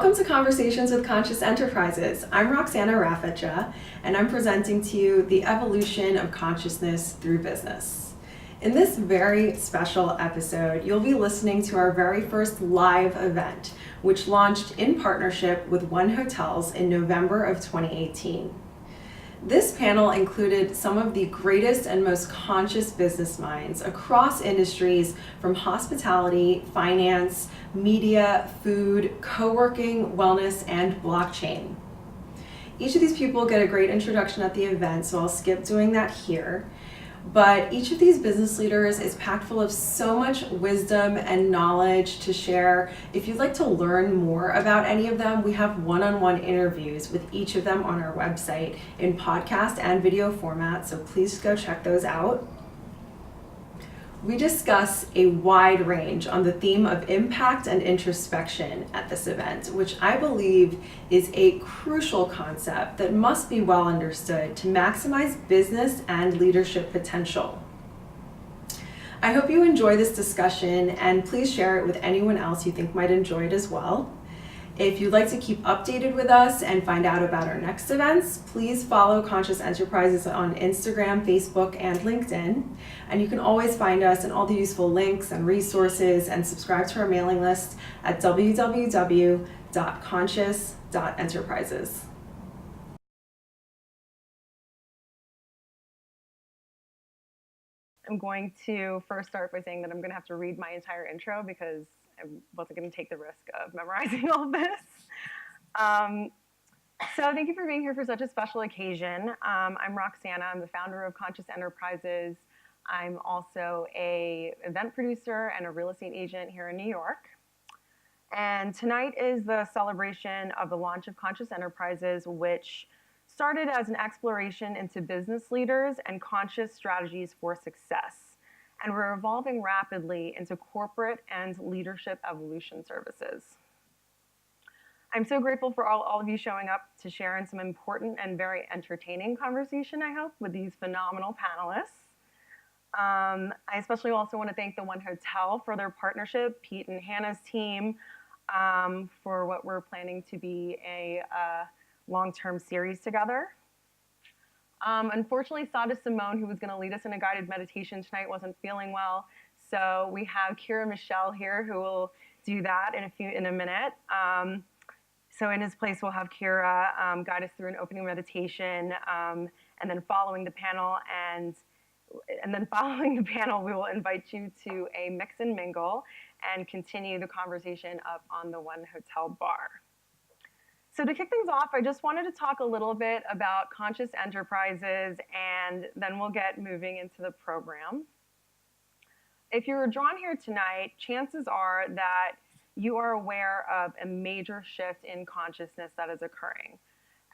Welcome to Conversations with Conscious Enterprises. I'm Roxana Rafetja, and I'm presenting to you the evolution of consciousness through business. In this very special episode, you'll be listening to our very first live event, which launched in partnership with One Hotels in November of 2018. This panel included some of the greatest and most conscious business minds across industries from hospitality, finance, media, food, co-working, wellness, and blockchain. Each of these people get a great introduction at the event, so I'll skip doing that here. But each of these business leaders is packed full of so much wisdom and knowledge to share. If you'd like to learn more about any of them, we have one-on-one interviews with each of them on our website in podcast and video format, so please go check those out. We discuss a wide range on the theme of impact and introspection at this event, which I believe is a crucial concept that must be well understood to maximize business and leadership potential. I hope you enjoy this discussion, and please share it with anyone else you think might enjoy it as well. If you'd like to keep updated with us and find out about our next events, please follow Conscious Enterprises on Instagram, Facebook, and LinkedIn. And you can always find us in all the useful links and resources and subscribe to our mailing list at www.conscious.enterprises. I'm going to first start by saying that I'm going to have to read my entire intro because I wasn't going to take the risk of memorizing all this. So thank you for being here for such a special occasion. I'm Roxana. I'm the founder of Conscious Enterprises. I'm also an event producer and a real estate agent here in New York. And tonight is the celebration of the launch of Conscious Enterprises, which started as an exploration into business leaders and conscious strategies for success. And we're evolving rapidly into corporate and leadership evolution services. I'm so grateful for all of you showing up to share in some important and very entertaining conversation, I hope, with these phenomenal panelists. I especially also want to thank the One Hotel for their partnership, Pete and Hannah's team, for what we're planning to be a long-term series together. Unfortunately, Sada Simone, who was going to lead us in a guided meditation tonight, wasn't feeling well. So we have Kira Michelle here who will do that in a minute. So in his place, we'll have Kira guide us through an opening meditation, and then following the panel, we will invite you to a mix and mingle and continue the conversation up on the One Hotel bar. So to kick things off, I just wanted to talk a little bit about Conscious Enterprises, and then we'll get moving into the program. If you're drawn here tonight, chances are that you are aware of a major shift in consciousness that is occurring.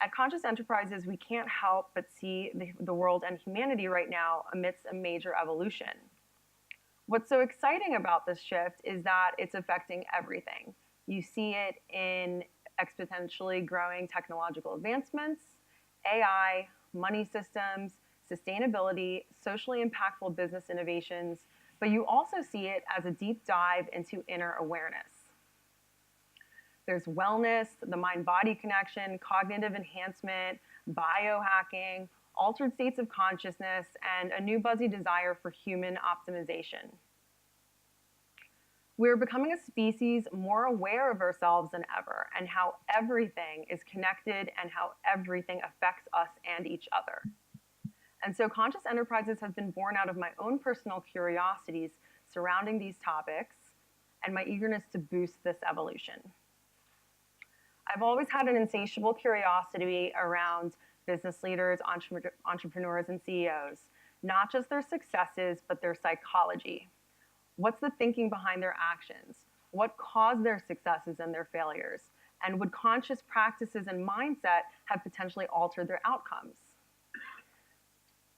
At Conscious Enterprises, we can't help but see the world and humanity right now amidst a major evolution. What's so exciting about this shift is that it's affecting everything. You see it in exponentially growing technological advancements, AI, money systems, sustainability, socially impactful business innovations, but you also see it as a deep dive into inner awareness. There's wellness, the mind-body connection, cognitive enhancement, biohacking, altered states of consciousness, and a new buzzy desire for human optimization. We're becoming a species more aware of ourselves than ever and how everything is connected and how everything affects us and each other. And so Conscious Enterprises has been born out of my own personal curiosities surrounding these topics and my eagerness to boost this evolution. I've always had an insatiable curiosity around business leaders, entrepreneurs, and CEOs, not just their successes, but their psychology. What's the thinking behind their actions? What caused their successes and their failures? And would conscious practices and mindset have potentially altered their outcomes?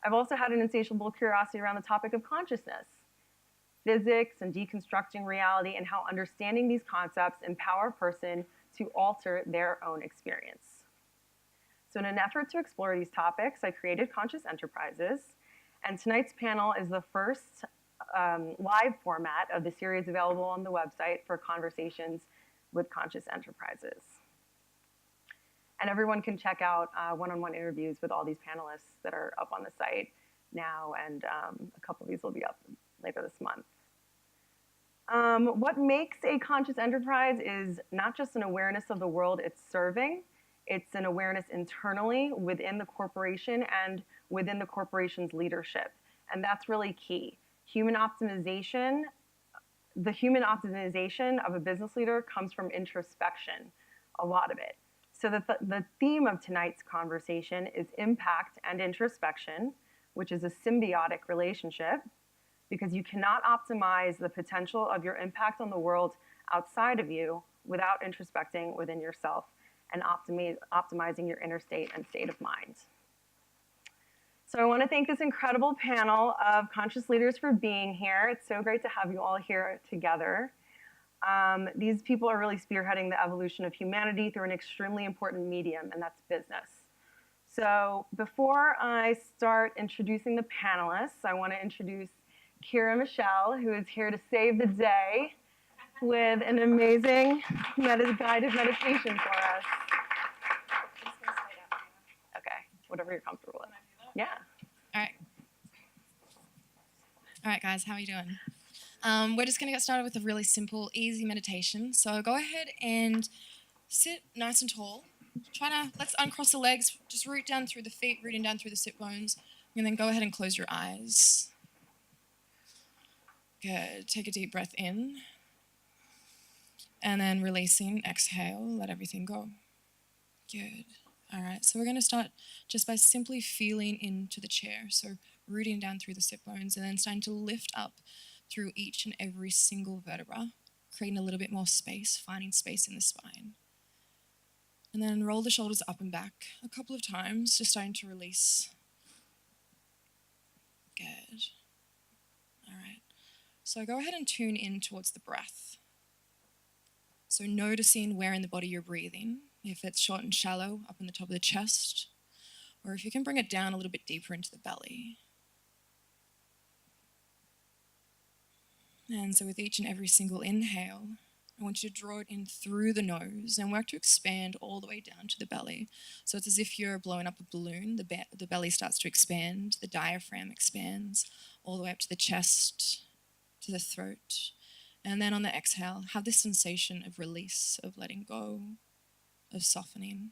I've also had an insatiable curiosity around the topic of consciousness, physics and deconstructing reality, and how understanding these concepts empower a person to alter their own experience. So in an effort to explore these topics, I created Conscious Enterprises, and tonight's panel is the first live format of the series available on the website for conversations with Conscious Enterprises. And everyone can check out one-on-one interviews with all these panelists that are up on the site now, and a couple of these will be up later this month. What makes a conscious enterprise is not just an awareness of the world it's serving, it's an awareness internally within the corporation and within the corporation's leadership. And that's really key. Human optimization, the human optimization of a business leader comes from introspection, a lot of it. So the theme of tonight's conversation is impact and introspection, which is a symbiotic relationship, because you cannot optimize the potential of your impact on the world outside of you without introspecting within yourself and optimizing your inner state and state of mind. So I want to thank this incredible panel of conscious leaders for being here. It's so great to have you all here together. These people are really spearheading the evolution of humanity through an extremely important medium, and that's business. So before I start introducing the panelists, I want to introduce Kira Michelle, who is here to save the day with an amazing guided meditation for us. Okay, whatever you're comfortable with. Yeah. All right, guys, how are you doing? We're just going to get started with a really simple, easy meditation. So go ahead and sit nice and tall. Let's uncross the legs, just root down through the feet, rooting down through the sit bones, and then go ahead and close your eyes. Good. Take a deep breath in. And then releasing, exhale, let everything go. Good. All right, so we're going to start just by simply feeling into the chair. So rooting down through the sit bones and then starting to lift up through each and every single vertebra, creating a little bit more space, finding space in the spine. And then roll the shoulders up and back a couple of times, just starting to release. Good. All right. So go ahead and tune in towards the breath. So noticing where in the body you're breathing, if it's short and shallow up in the top of the chest, or if you can bring it down a little bit deeper into the belly. And so with each and every single inhale, I want you to draw it in through the nose and work to expand all the way down to the belly. So it's as if you're blowing up a balloon. The belly starts to expand, the diaphragm expands all the way up to the chest, to the throat. And then on the exhale, have this sensation of release, of letting go, of softening.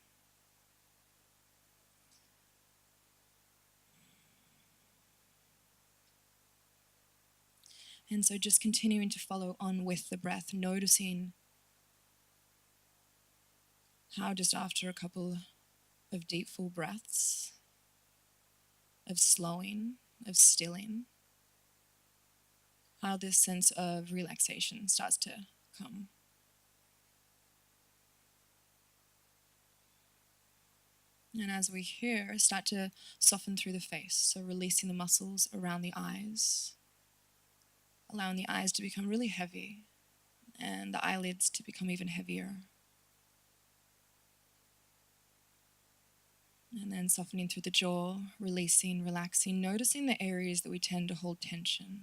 And so just continuing to follow on with the breath, noticing how just after a couple of deep, full breaths, of slowing, of stilling, how this sense of relaxation starts to come. And as we hear, start to soften through the face, so releasing the muscles around the eyes, allowing the eyes to become really heavy and the eyelids to become even heavier. And then softening through the jaw, releasing, relaxing, noticing the areas that we tend to hold tension.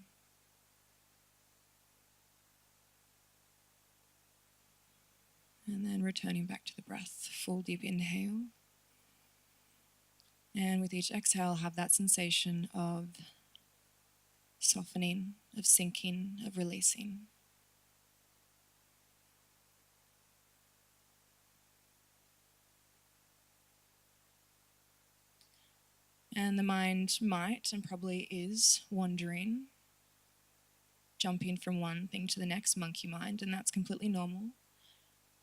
And then returning back to the breath, full deep inhale. And with each exhale, have that sensation of softening, of sinking, of releasing. And the mind might and probably is wandering, jumping from one thing to the next, monkey mind, and that's completely normal.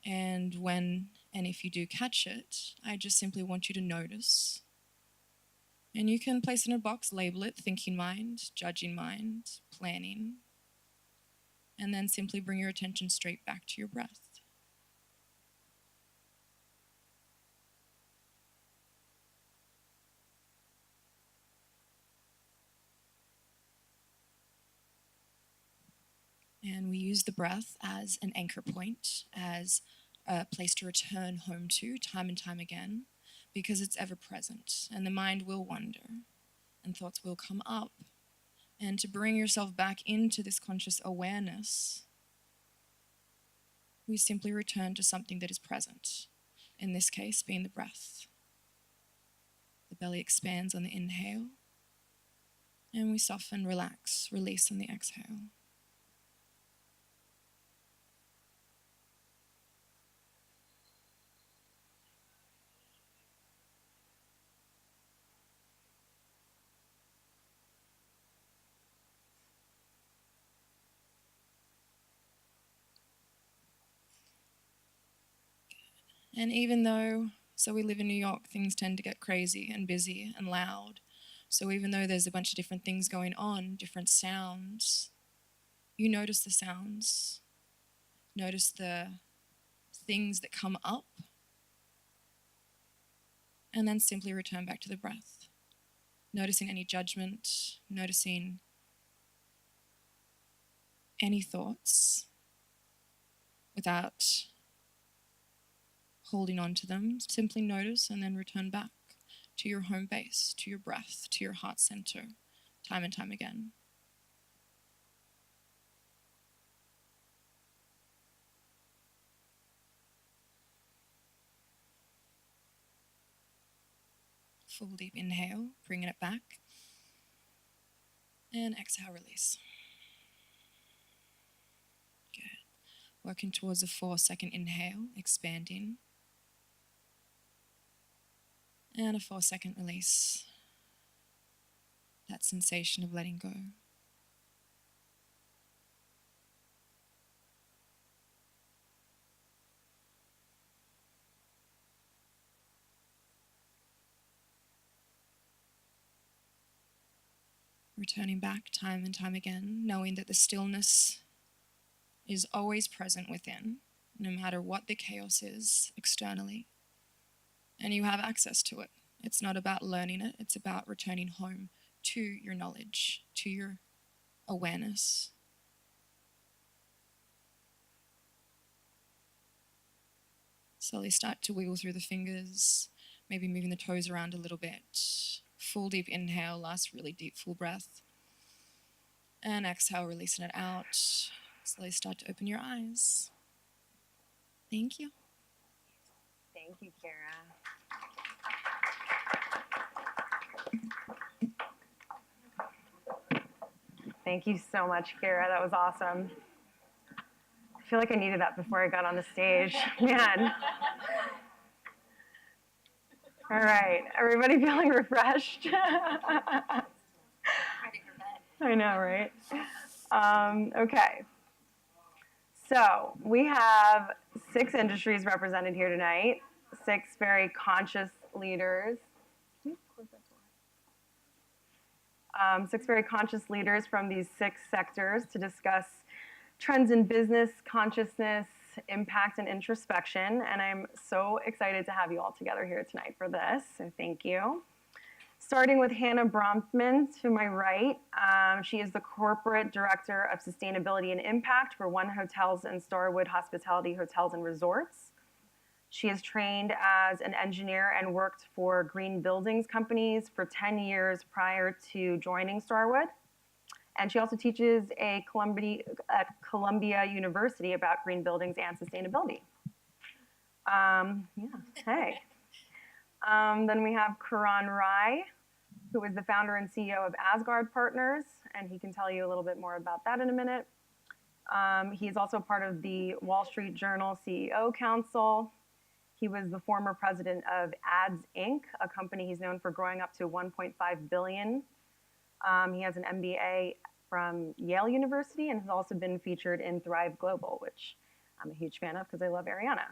And when and if you do catch it, I just simply want you to notice. And you can place it in a box, label it thinking mind, judging mind, planning, and then simply bring your attention straight back to your breath. And we use the breath as an anchor point, as a place to return home to time and time again, because it's ever present and the mind will wander and thoughts will come up. And to bring yourself back into this conscious awareness, we simply return to something that is present. in this case being the breath. The belly expands on the inhale, and we soften, relax, release on the exhale. And even though, so we live in New York, things tend to get crazy and busy and loud. So even though there's a bunch of different things going on, different sounds, you notice the sounds, notice the things that come up, and then simply return back to the breath. Noticing any judgment, noticing any thoughts without holding on to them. Simply notice and then return back to your home base, to your breath, to your heart center, time and time again. Full deep inhale, bringing it back. And exhale, release. Good. Working towards a 4-second inhale, expanding. And a 4-second release. That sensation of letting go. Returning back time and time again, knowing that the stillness is always present within, no matter what the chaos is externally. And you have access to it. It's not about learning it, it's about returning home to your knowledge, to your awareness. Slowly start to wiggle through the fingers, maybe moving the toes around a little bit. Full deep inhale, last really deep full breath. And exhale, releasing it out. Slowly start to open your eyes. Thank you. Thank you, Kara. Thank you so much, Kara. That was awesome. I feel like I needed that before I got on the stage. Man. All right. Everybody feeling refreshed? I know, right? Okay. So we have 6 industries represented here tonight, 6 very conscious leaders. 6 very conscious leaders from these 6 sectors to discuss trends in business, consciousness, impact, and introspection. And I'm so excited to have you all together here tonight for this, so thank you. Starting with Hannah Bronfman to my right. She is the Corporate Director of Sustainability and Impact for One Hotels and Starwood Hospitality Hotels and Resorts. She is trained as an engineer and worked for green buildings companies for 10 years prior to joining Starwood. And she also teaches at Columbia University about green buildings and sustainability. Hey. Then we have Karan, who is the founder and CEO of Asgard Partners, and he can tell you a little bit more about that in a minute. He's also part of the Wall Street Journal CEO Council. He was the former president of Ads Inc., a company he's known for growing up to $1.5 billion. He has an MBA from Yale University and has also been featured in Thrive Global, which I'm a huge fan of because I love Ariana.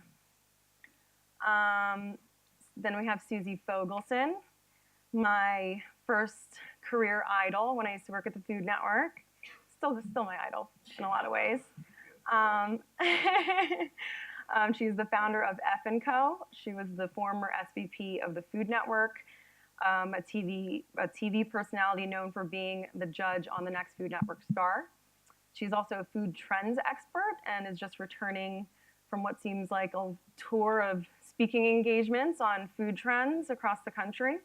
Then we have Susie Fogelson, my first career idol when I used to work at the Food Network. Still my idol in a lot of ways. She's the founder of F&Co. She was the former SVP of the Food Network, a TV personality known for being the judge on the next Food Network star. She's also a food trends expert and is just returning from what seems like a tour of speaking engagements on food trends across the country.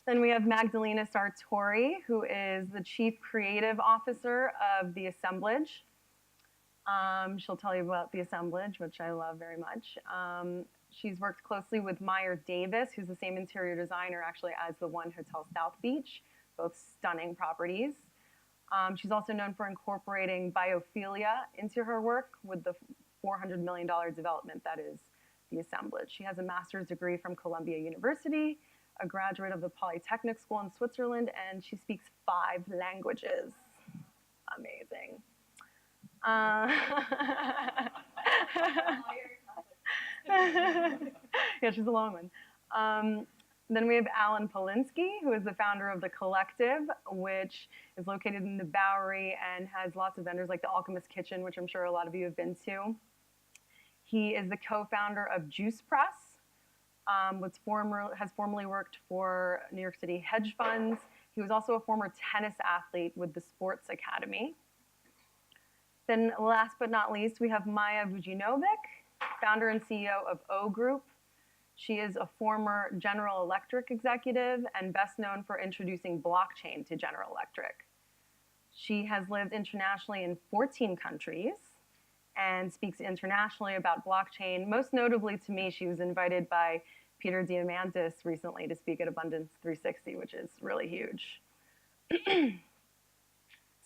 Then we have Magdalena Sartori, who is the Chief Creative Officer of the Assemblage. She'll tell you about the Assemblage, which I love very much. She's worked closely with Meyer Davis, who's the same interior designer actually as the One Hotel South Beach, both stunning properties. She's also known for incorporating biophilia into her work with the $400 million development that is the Assemblage. She has a master's degree from Columbia University, a graduate of the Polytechnic School in Switzerland, and she speaks 5 languages. Amazing. Yeah, she's a long one. Then we have Alan Polinsky, who is the founder of The Collective, which is located in the Bowery and has lots of vendors like the Alchemist Kitchen, which I'm sure a lot of you have been to. He is the co-founder of Juice Press, has formerly worked for New York City hedge funds. He was also a former tennis athlete with the Sports Academy. Then last but not least, we have Maya Vujinovic, founder and CEO of O Group. She is a former General Electric executive and best known for introducing blockchain to General Electric. She has lived internationally in 14 countries and speaks internationally about blockchain. Most notably to me, she was invited by Peter Diamandis recently to speak at Abundance 360, which is really huge.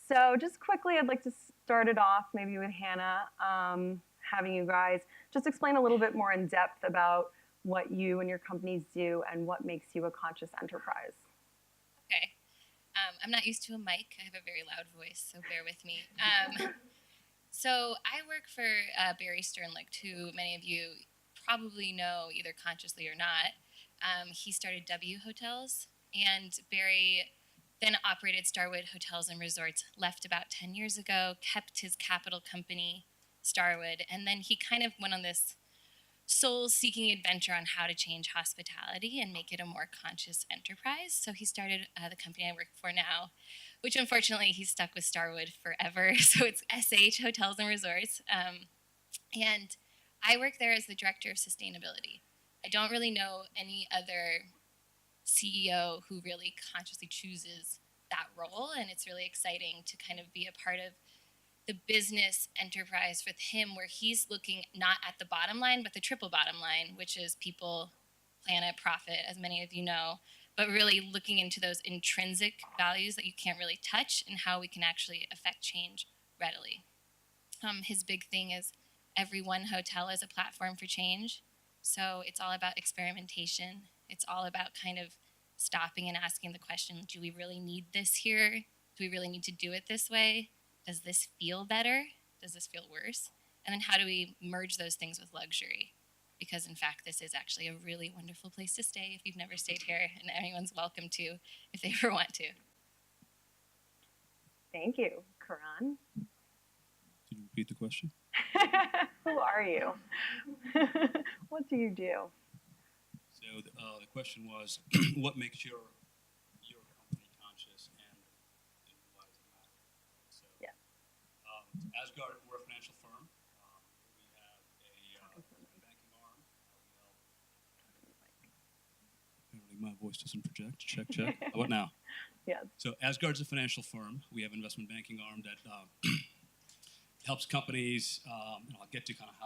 So just quickly, I'd like to start it off maybe with Hannah, having you guys just explain a little bit more in depth about what you and your companies do and what makes you a conscious enterprise. Okay. I'm not used to a mic. I have a very loud voice, so bear with me. So I work for Barry Sternlicht, who many of you probably know either consciously or not. He started W Hotels, and Barry then operated Starwood Hotels and Resorts, left about 10 years ago, kept his capital company, Starwood, and then he kind of went on this soul-seeking adventure on how to change hospitality and make it a more conscious enterprise. So he started the company I work for now, which unfortunately he's stuck with Starwood forever. So it's SH Hotels and Resorts. And I work there as the director of sustainability. I don't really know any other CEO who really consciously chooses that role, and it's really exciting to kind of be a part of the business enterprise with him, where he's looking not at the bottom line, but the triple bottom line, which is people, planet, profit, as many of you know, but really looking into those intrinsic values that you can't really touch and how we can actually affect change readily. His big thing is every one hotel is a platform for change. So it's all about experimentation. It's all about kind of stopping and asking the question, do we really need this here? Do we really need to do it this way? Does this feel better? Does this feel worse? And then how do we merge those things with luxury? Because in fact, this is actually a really wonderful place to stay if you've never stayed here, and anyone's welcome to if they ever want to. Thank you. Karan? Can you repeat the question? Who are you? What do you do? So the question was, what makes your company conscious, and why does it matter? So, Yeah. Asgard, we're a financial firm. We have a banking arm. Apparently my voice doesn't project. Check, check. How about now? Yes. So Asgard's a financial firm. We have an investment banking arm that helps companies. I'll get to kind of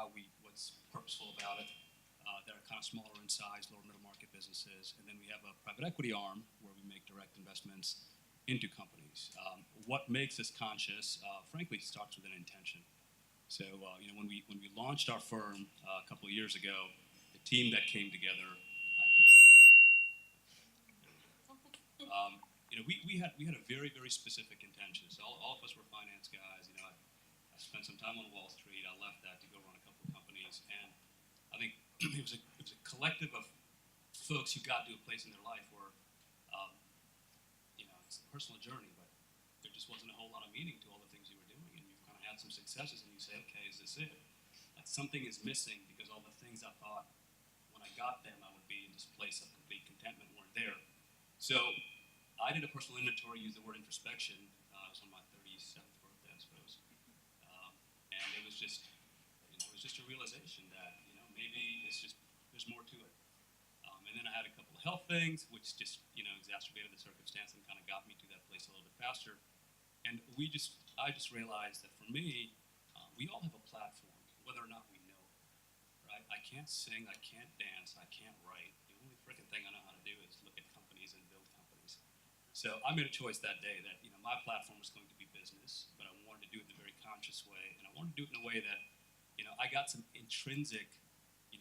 what's purposeful about it. That are kind of smaller in size, lower middle market businesses. And then we have a private equity arm where we make direct investments into companies. What makes us conscious, frankly, starts with an intention. So, when we launched our firm a couple of years ago, the team that came together, we had a very, very specific intention. So all of us were finance guys. I spent some time on Wall Street. I left that to go run a couple of companies, and I think it was a collective of folks who got to a place in their life where, it's a personal journey, but there just wasn't a whole lot of meaning to all the things you were doing, and you've kind of had some successes, and you say, okay, is this it? Like something is missing because all the things I thought when I got them I would be in this place of complete contentment weren't there. So I did a personal inventory, used the word introspection. It was on my 37th birthday, I suppose, and it was just a realization that maybe there's more to it. And then I had a couple of health things, which just exacerbated the circumstance and kind of got me to that place a little bit faster. And I just realized that for me, we all have a platform, whether or not we know it, right? I I can't sing, I can't dance, I can't write. The only freaking thing I know how to do is look at companies and build companies. So I made a choice that day that my platform was going to be business, but I wanted to do it in a very conscious way, and I wanted to do it in a way that I got some intrinsic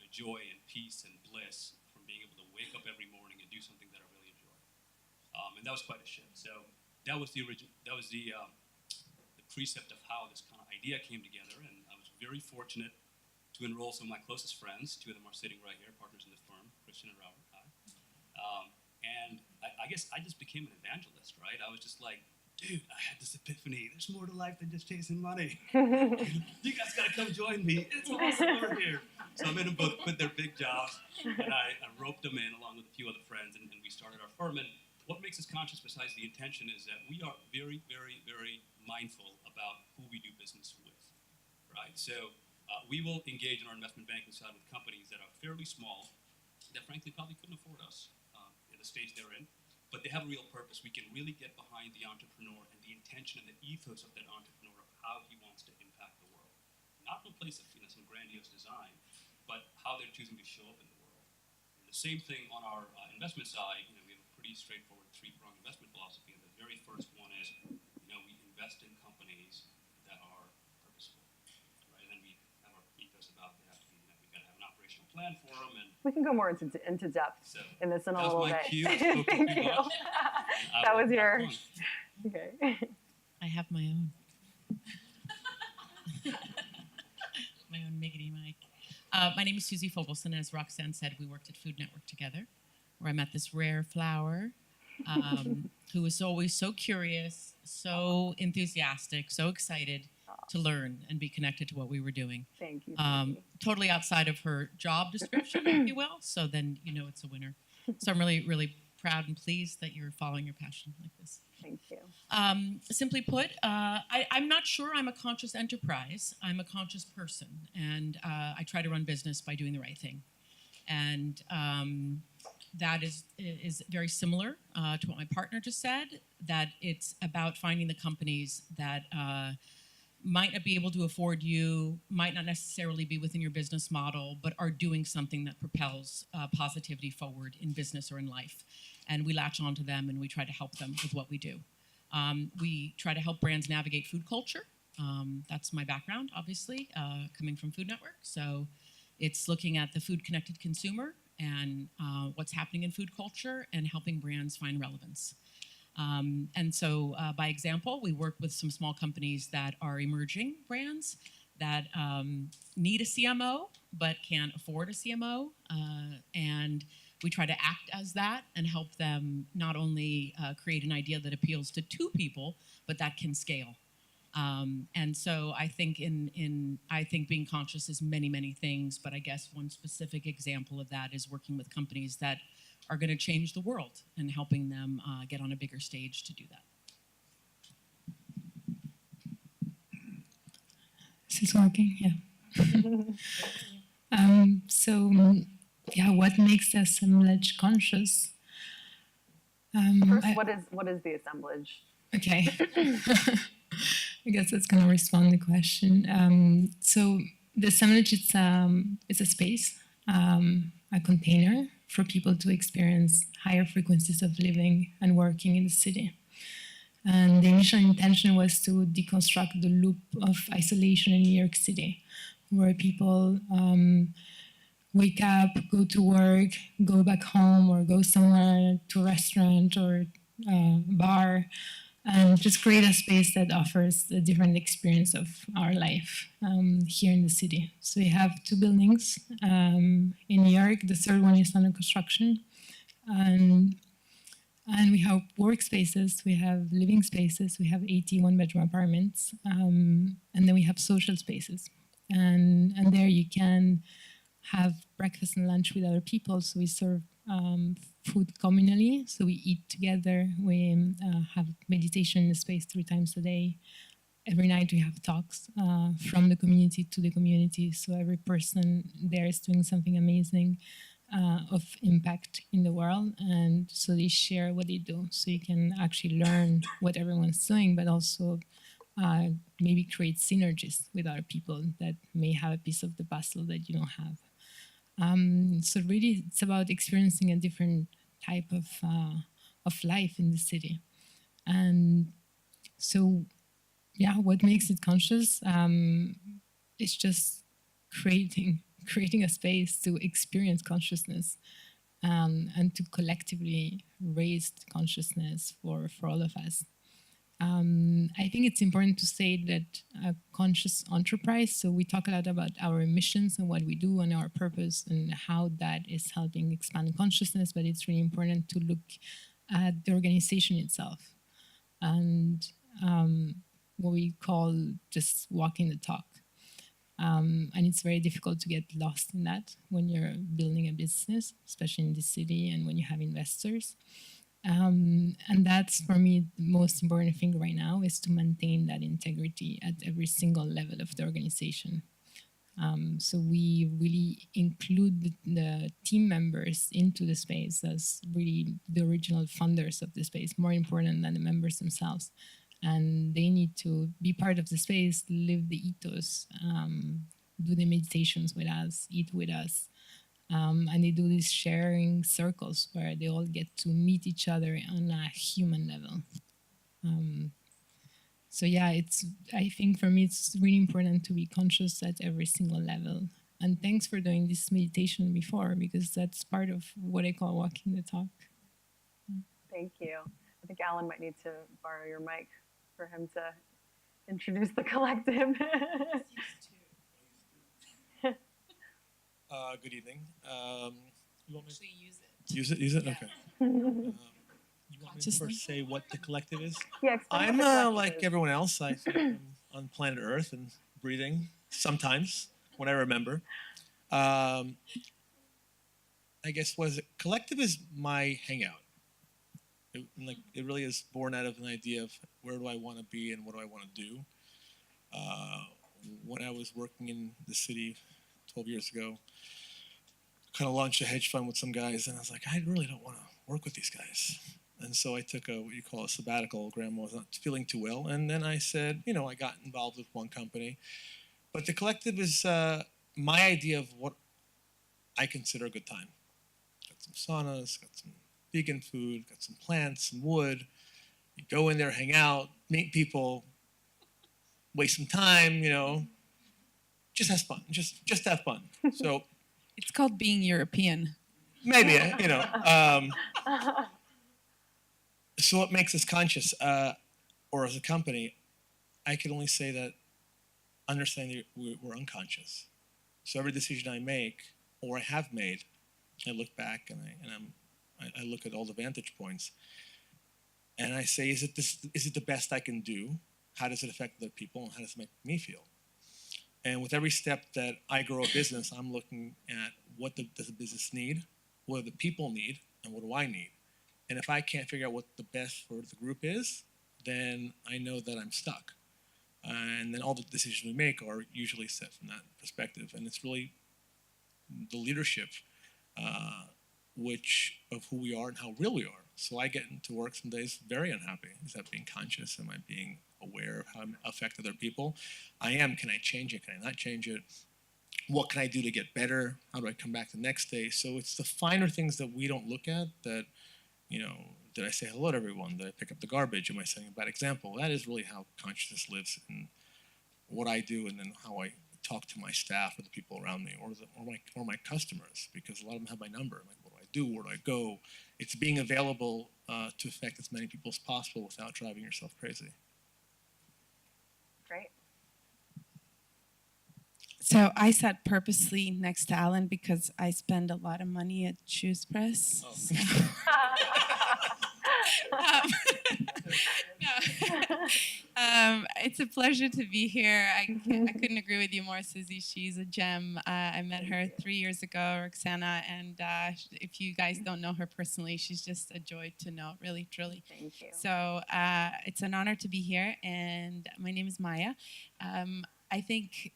joy and peace and bliss from being able to wake up every morning and do something that I really enjoy. And that was quite a shift. So that was the precept of how this kind of idea came together, and I was very fortunate to enroll some of my closest friends. Two of them are sitting right here, partners in the firm, Christian and Robert. Hi. And I guess I just became an evangelist, right? I was just like, dude, I had this epiphany. There's more to life than just chasing money. You guys gotta come join me. It's awesome over here. So I made them both quit their big jobs, and I roped them in along with a few other friends, and we started our firm. And what makes us conscious besides the intention is that we are very, very, very mindful about who we do business with, right? So we will engage in our investment banking side with companies that are fairly small, that frankly probably couldn't afford us at the stage they're in, but they have a real purpose. We can really get behind the entrepreneur and the intention and the ethos of that entrepreneur of how he wants to impact the world. Not in a place of some grandiose design, but how they're choosing to show up in the world. And the same thing on our investment side. We have a pretty straightforward three-pronged investment philosophy. And the very first one is, we invest in companies that are purposeful, right? And then we have our ethos about they have to be, we've got to have an operational plan for them. And we can go more into depth in this in a little bit. Cue. Thank you. That was your. Okay. I have my own. My own miggity mic. My name is Susie Fogelson. As Roxanne said, we worked at Food Network together, where I met this rare flower who was always so curious, so enthusiastic, so excited to learn and be connected to what we were doing. Thank you. Totally outside of her job description, if you will. So then it's a winner. So I'm really, really proud and pleased that you're following your passion like this. Thank you. Simply put, I'm not sure I'm a conscious enterprise. I'm a conscious person, and I try to run business by doing the right thing. And that is very similar to what my partner just said, that it's about finding the companies that might not be able to afford you, might not necessarily be within your business model, but are doing something that propels positivity forward in business or in life. And we latch onto them and we try to help them with what we do. We try to help brands navigate food culture. That's my background, obviously, coming from Food Network. So it's looking at the food-connected consumer and what's happening in food culture and helping brands find relevance. And so, by example, we work with some small companies that are emerging brands that need a CMO but can't afford a CMO. And we try to act as that and help them not only create an idea that appeals to two people, but that can scale. And so I think I think being conscious is many, many things, but I guess one specific example of that is working with companies that are going to change the world and helping them get on a bigger stage to do that. Is this working? Yeah. What makes the assemblage conscious? First, what is the assemblage? Okay. I guess that's going to respond to the question. So the assemblage, it's a space, a container for people to experience higher frequencies of living and working in the city. And the initial intention was to deconstruct the loop of isolation in New York City, where people wake up, go to work, go back home, or go somewhere to a restaurant or bar, and just create a space that offers a different experience of our life here in the city. So we have two buildings in New York. The third one is under construction. And we have workspaces, we have living spaces, we have 80 one-bedroom apartments, and then we have social spaces. And there you can have breakfast and lunch with other people. So we serve food communally, so we eat together, we have meditation in the space 3 times a day. Every night we have talks from the community to the community, so every person there is doing something amazing of impact in the world, and so they share what they do, so you can actually learn what everyone's doing, but also maybe create synergies with other people that may have a piece of the puzzle that you don't have. So really, it's about experiencing a different type of life in the city. And so, yeah, what makes it conscious is just creating a space to experience consciousness, and to collectively raise consciousness for all of us. I think it's important to say that a conscious enterprise, so we talk a lot about our missions and what we do and our purpose and how that is helping expand consciousness, but it's really important to look at the organization itself and what we call just walking the talk. And it's very difficult to get lost in that when you're building a business, especially in this city and when you have investors. And that's, for me, the most important thing right now is to maintain that integrity at every single level of the organization. So we really include the team members into the space as really the original funders of the space, more important than the members themselves. And they need to be part of the space, live the ethos, do the meditations with us, eat with us. And they do these sharing circles where they all get to meet each other on a human level. So yeah, I think for me, it's really important to be conscious at every single level. And thanks for doing this meditation before, because that's part of what I call walking the talk. Thank you. I think Alan might need to borrow your mic for him to introduce the collective. Good evening. You want me to Use it. use it? Yeah. Okay. You want me to first say what the collective is? Yeah, explain I'm what the collective like is. everyone else. I'm on planet Earth and breathing sometimes when I remember. I guess collective is my hangout. It really is born out of an idea of where do I want to be and what do I want to do. When I was working in the city 12 years ago, kind of launched a hedge fund with some guys, and I was like, I really don't want to work with these guys. And so I took what you call a sabbatical. Grandma was not feeling too well, and then I said, I got involved with one company. But the collective is my idea of what I consider a good time. Got some saunas, got some vegan food, got some plants, some wood. You go in there, hang out, meet people, waste some time, just have fun. Just have fun. So It's called being European. maybe, So what makes us conscious, or as a company, I can only say that understanding we're unconscious. So every decision I make or I have made, I look back and I look at all the vantage points, and I say, is it the best I can do? How does it affect other people, and how does it make me feel? And with every step that I grow a business, I'm looking at what does the business need, what do the people need, and what do I need? And if I can't figure out what the best for the group is, then I know that I'm stuck. And then all the decisions we make are usually set from that perspective. And it's really the leadership of who we are and how real we are. So I get into work some days very unhappy. Is that being conscious? Am I being aware of how I affect other people? I am. Can I change it? Can I not change it? What can I do to get better? How do I come back the next day? So it's the finer things that we don't look at that, did I say hello to everyone? Did I pick up the garbage? Am I setting a bad example? That is really how consciousness lives in what I do, and then how I talk to my staff or the people around me, or my customers, because a lot of them have my number. Like, what do I do? Where do I go? It's being available to affect as many people as possible without driving yourself crazy. Great. So I sat purposely next to Alan because I spend a lot of money at Shoes Press. Oh. So. It's a pleasure to be here. I couldn't agree with you more, Susie. She's a gem. I met her 3 years ago, Roxana, and if you guys don't know her personally, she's just a joy to know, really, truly. Thank you. So it's an honor to be here, and my name is Maya. I think,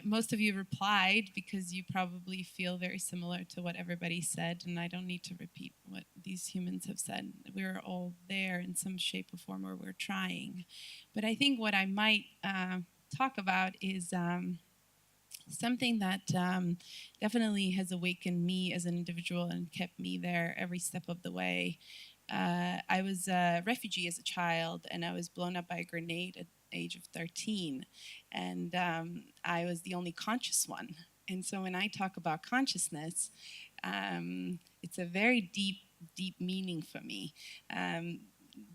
most of you replied because you probably feel very similar to what everybody said, and I don't need to repeat what these humans have said. We're all there in some shape or form, or we're trying. But I think what I might talk about is something that definitely has awakened me as an individual and kept me there every step of the way. I was a refugee as a child, and I was blown up by a grenade at the age of 13. And I was the only conscious one. And so when I talk about consciousness, it's a very deep, deep meaning for me.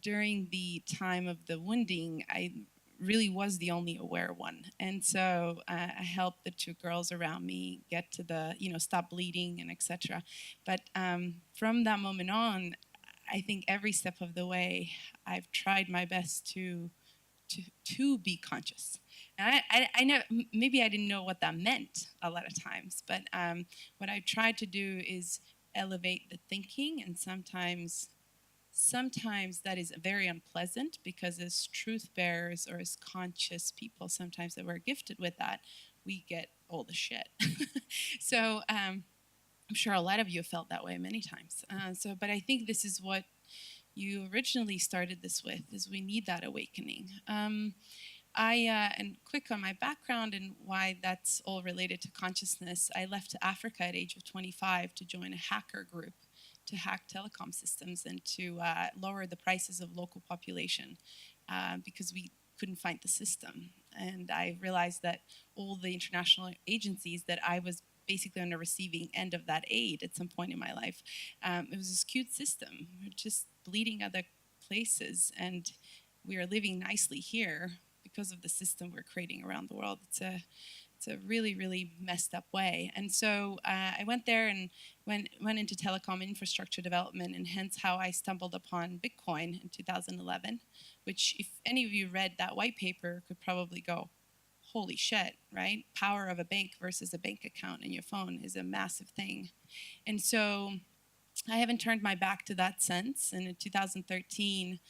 During the time of the wounding, I really was the only aware one. And so I helped the two girls around me get to the, stop bleeding and etc. But from that moment on, I think every step of the way, I've tried my best to be conscious. And I know, maybe I didn't know what that meant a lot of times, but what I tried to do is elevate the thinking, and sometimes that is very unpleasant, because as truth bearers or as conscious people, sometimes that we're gifted with that, we get all the shit. So I'm sure a lot of you have felt that way many times. But I think this is what you originally started this with, is we need that awakening. And quick on my background and why that's all related to consciousness, I left Africa at age of 25 to join a hacker group to hack telecom systems and to lower the prices of local population because we couldn't find the system. And I realized that all the international agencies that I was basically on the receiving end of that aid at some point in my life, it was a skewed system. We were just bleeding other places, and we are living nicely here because of the system we're creating around the world. It's a really, really messed up way. And so I went there and went into telecom infrastructure development, and hence how I stumbled upon Bitcoin in 2011, which, if any of you read that white paper, could probably go, holy shit, right? Power of a bank versus a bank account in your phone is a massive thing. And so I haven't turned my back to that since. And in 2013,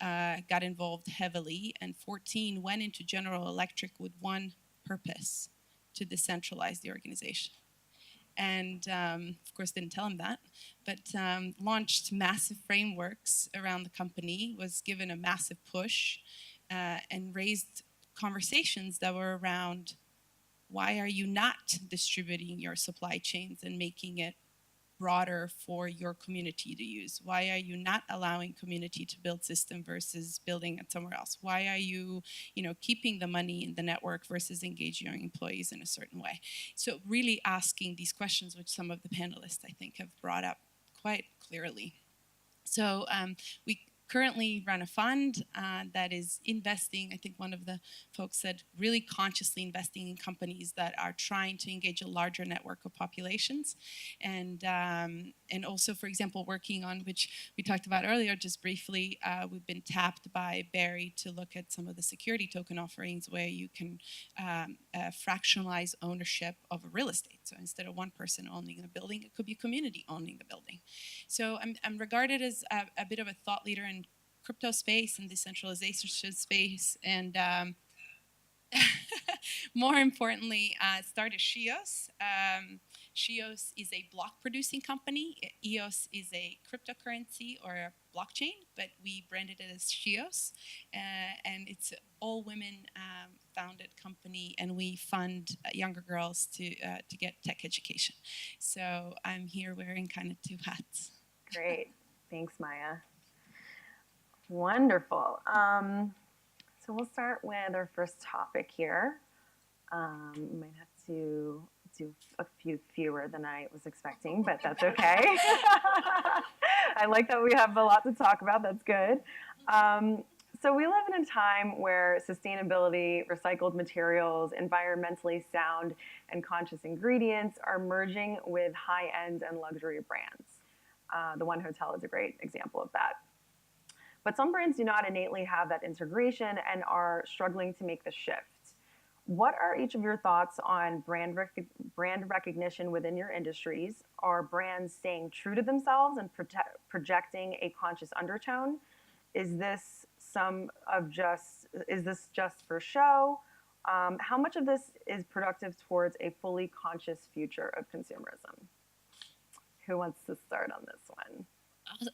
got involved heavily, and 14 went into General Electric with one purpose: to decentralize the organization. And of course didn't tell him that, but launched massive frameworks around the company, was given a massive push, and raised conversations that were around, why are you not distributing your supply chains and making it broader for your community to use? Why are you not allowing community to build system versus building it somewhere else? Why are you, keeping the money in the network versus engaging your employees in a certain way? So really asking these questions, which some of the panelists, I think, have brought up quite clearly. So we currently run a fund that is investing, I think one of the folks said, really consciously investing in companies that are trying to engage a larger network of populations. And also, for example, working on, which we talked about earlier, just briefly, we've been tapped by Barry to look at some of the security token offerings where you can fractionalize ownership of a real estate. So instead of one person owning the building, it could be community owning the building. So I'm regarded as a bit of a thought leader in crypto space and decentralization space, and more importantly, started Shios. Shios is a block producing company. EOS is a cryptocurrency or a blockchain, but we branded it as Shios, and it's an all women founded company, and we fund younger girls to get tech education. So I'm here wearing kind of two hats. Great. Thanks, Maya. Wonderful. So we'll start with our first topic here. We might have to do a few fewer than I was expecting, but that's okay. I like that we have a lot to talk about. That's good. So we live in a time where sustainability, recycled materials, environmentally sound, and conscious ingredients are merging with high-end and luxury brands. The One Hotel is a great example of that. But some brands do not innately have that integration and are struggling to make the shift. What are each of your thoughts on brand recognition within your industries? Are brands staying true to themselves and projecting a conscious undertone? Is this just for show? How much of this is productive towards a fully conscious future of consumerism? Who wants to start on this one?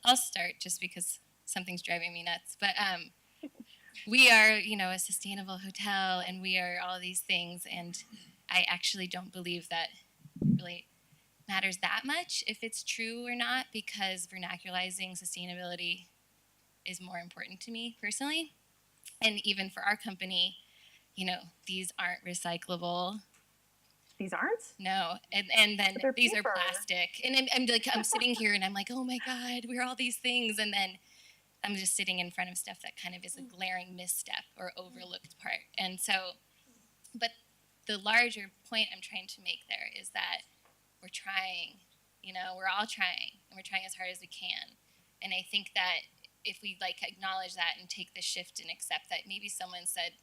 I'll start just because something's driving me nuts. But we are, a sustainable hotel, and we are all these things. And I actually don't believe that really matters that much if it's true or not, because vernacularizing sustainability is more important to me personally. And even for our company, these aren't recyclable. These aren't? No, and then They're these paper. are plastic. And I'm sitting here and I'm like, oh my God, we're all these things. And then I'm just sitting in front of stuff that kind of is a glaring misstep or overlooked part. And so, but the larger point I'm trying to make there is that we're trying, we're all trying, and we're trying as hard as we can. And I think that if we acknowledge that and take the shift and accept that maybe someone said,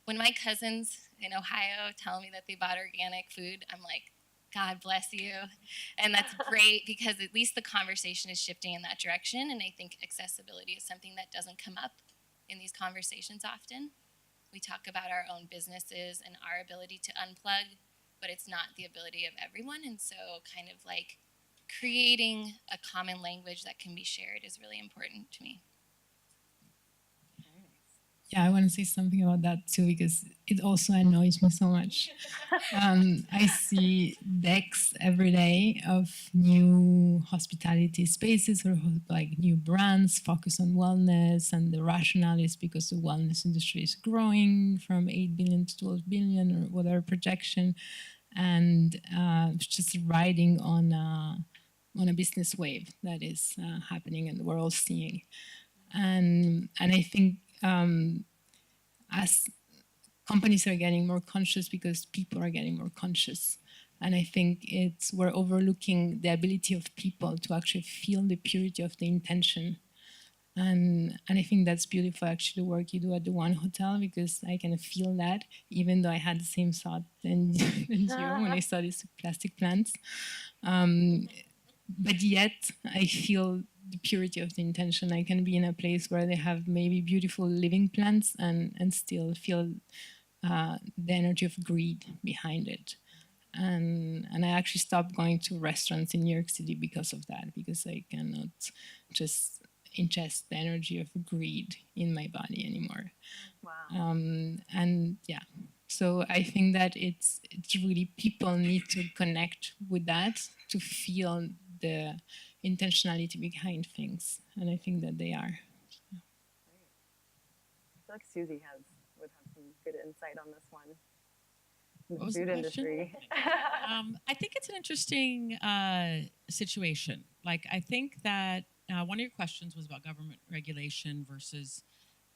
when my cousins in Ohio tell me that they bought organic food, I'm like, God bless you. And that's great, because at least the conversation is shifting in that direction. And I think accessibility is something that doesn't come up in these conversations often. We talk about our own businesses and our ability to unplug, but it's not the ability of everyone. And so kind of creating a common language that can be shared is really important to me. Yeah, I want to say something about that too, because it also annoys me so much. I see decks every day of new hospitality spaces or new brands focused on wellness, and the rationale is because the wellness industry is growing from 8 billion to 12 billion or whatever projection, and it's just riding on a business wave that is happening and we're all seeing. And I think as companies are getting more conscious because people are getting more conscious. And I think we're overlooking the ability of people to actually feel the purity of the intention. And I think that's beautiful, actually, the work you do at the One Hotel, because I kind of feel that, even though I had the same thought than you when I saw these plastic plants. But yet I feel the purity of the intention. I can be in a place where they have maybe beautiful living plants and still feel the energy of greed behind it. And I actually stopped going to restaurants in New York City because of that, because I cannot just ingest the energy of greed in my body anymore. Wow. And yeah, so I think that it's really, people need to connect with that to feel the intentionality behind things, and I think that they are. I feel like Susie would have some good insight on this one. What was The the food question? industry. I think it's an interesting situation. I think that one of your questions was about government regulation versus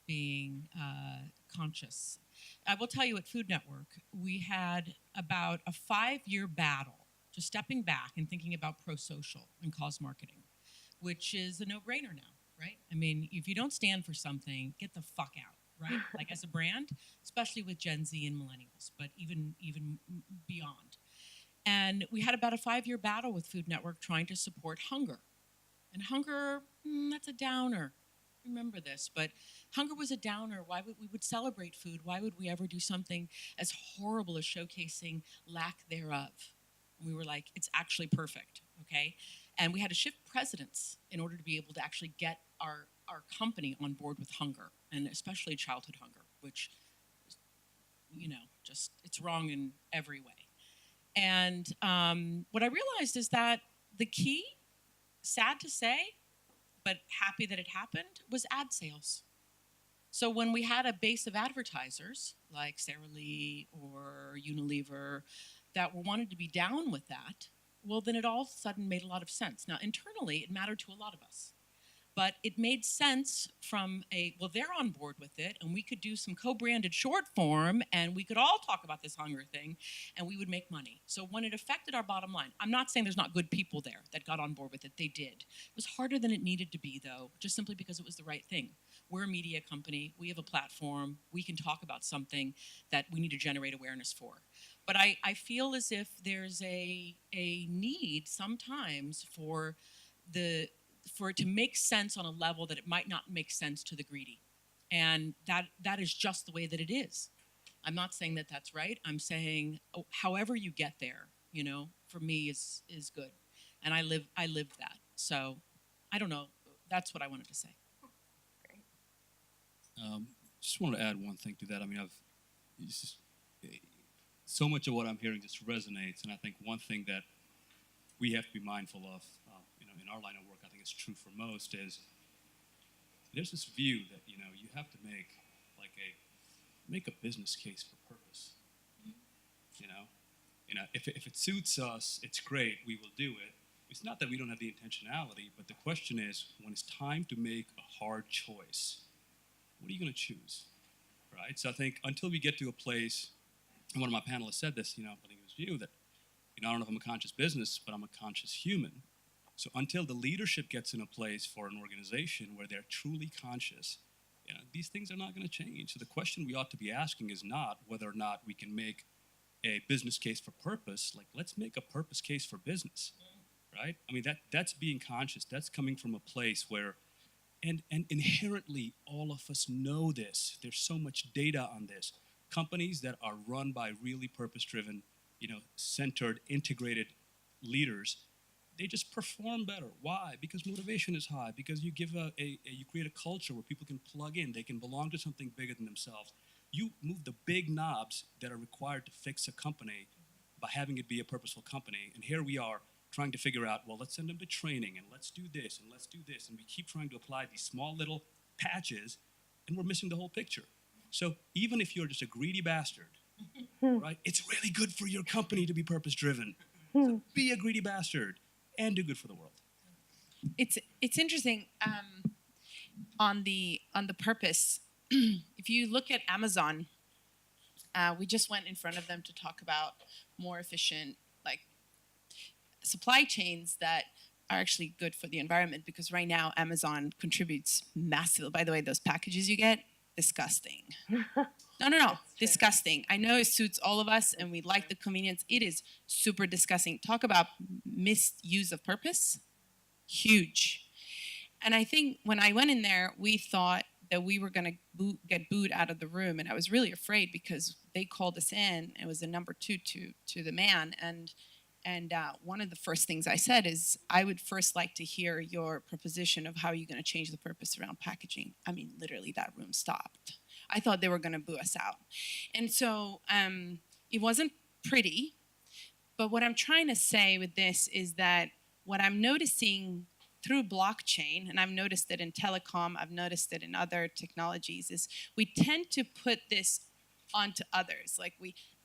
being conscious. I will tell you, at Food Network, we had about a 5-year battle, just stepping back and thinking about pro-social and cause marketing, which is a no-brainer now, right? I mean, if you don't stand for something, get the fuck out, right? As a brand, especially with Gen Z and millennials, but even beyond. And we had about a 5-year battle with Food Network trying to support hunger. And hunger, that's a downer. Remember this, but hunger was a downer. Why would we celebrate food? Why would we ever do something as horrible as showcasing lack thereof? And we were like, it's actually perfect, okay? And we had to shift precedents in order to be able to actually get our company on board with hunger, and especially childhood hunger, which, just it's wrong in every way. And what I realized is that the key, sad to say, but happy that it happened, was ad sales. So when we had a base of advertisers like Sara Lee or Unilever that wanted to be down with that, well, then it all of a sudden made a lot of sense. Now, internally, it mattered to a lot of us. But it made sense from they're on board with it, and we could do some co-branded short form, and we could all talk about this hunger thing, and we would make money. So when it affected our bottom line, I'm not saying there's not good people there that got on board with it. They did. It was harder than it needed to be, though, just simply because it was the right thing. We're a media company. We have a platform. We can talk about something that we need to generate awareness for. But I feel as if there's a need sometimes for it to make sense on a level that it might not make sense to the greedy. And that is just the way that it is. I'm not saying that that's right. I'm saying however you get there, for me is good. And I live that. So I don't know. That's what I wanted to say. Just wanted to add one thing to that. I mean, so much of what I'm hearing just resonates, and I think one thing that we have to be mindful of, in our line of work, I think it's true for most, is there's this view that you have to make a business case for purpose. If it suits us, it's great. We will do it. It's not that we don't have the intentionality, but the question is, when it's time to make a hard choice, what are you going to choose, right? So I think until we get to a place, and one of my panelists said this, I think it was you, that I don't know if I'm a conscious business, but I'm a conscious human. So until the leadership gets in a place for an organization where they're truly conscious, these things are not going to change. So the question we ought to be asking is not whether or not we can make a business case for purpose. Like, let's make a purpose case for business, right? I mean, that's being conscious. That's coming from a place where, and inherently, all of us know this. There's so much data on this. Companies that are run by really purpose-driven, centered, integrated leaders, they just perform better. Why? Because motivation is high. Because you give you create a culture where people can plug in. They can belong to something bigger than themselves. You move the big knobs that are required to fix a company by having it be a purposeful company. And here we are trying to figure out, well, let's send them to training, and let's do this, and let's do this. And we keep trying to apply these small little patches, and we're missing the whole picture. So even if you're just a greedy bastard, right, it's really good for your company to be purpose-driven. So be a greedy bastard and do good for the world. It's interesting on the purpose. If you look at Amazon, we just went in front of them to talk about more efficient supply chains that are actually good for the environment, because right now Amazon contributes massively. By the way, those packages you get, disgusting. No, disgusting. I know it suits all of us and we like the convenience. It is super disgusting. Talk about misuse of purpose. Huge. And I think when I went in there, we thought that we were going to get booed out of the room. And I was really afraid because they called us in. It was a number 2 to the man. And one of the first things I said is, I would first like to hear your proposition of how you're going to change the purpose around packaging. I mean, literally that room stopped. I thought they were going to boo us out. And so it wasn't pretty. But what I'm trying to say with this is that what I'm noticing through blockchain, and I've noticed it in telecom, I've noticed it in other technologies, is we tend to put this onto others. Like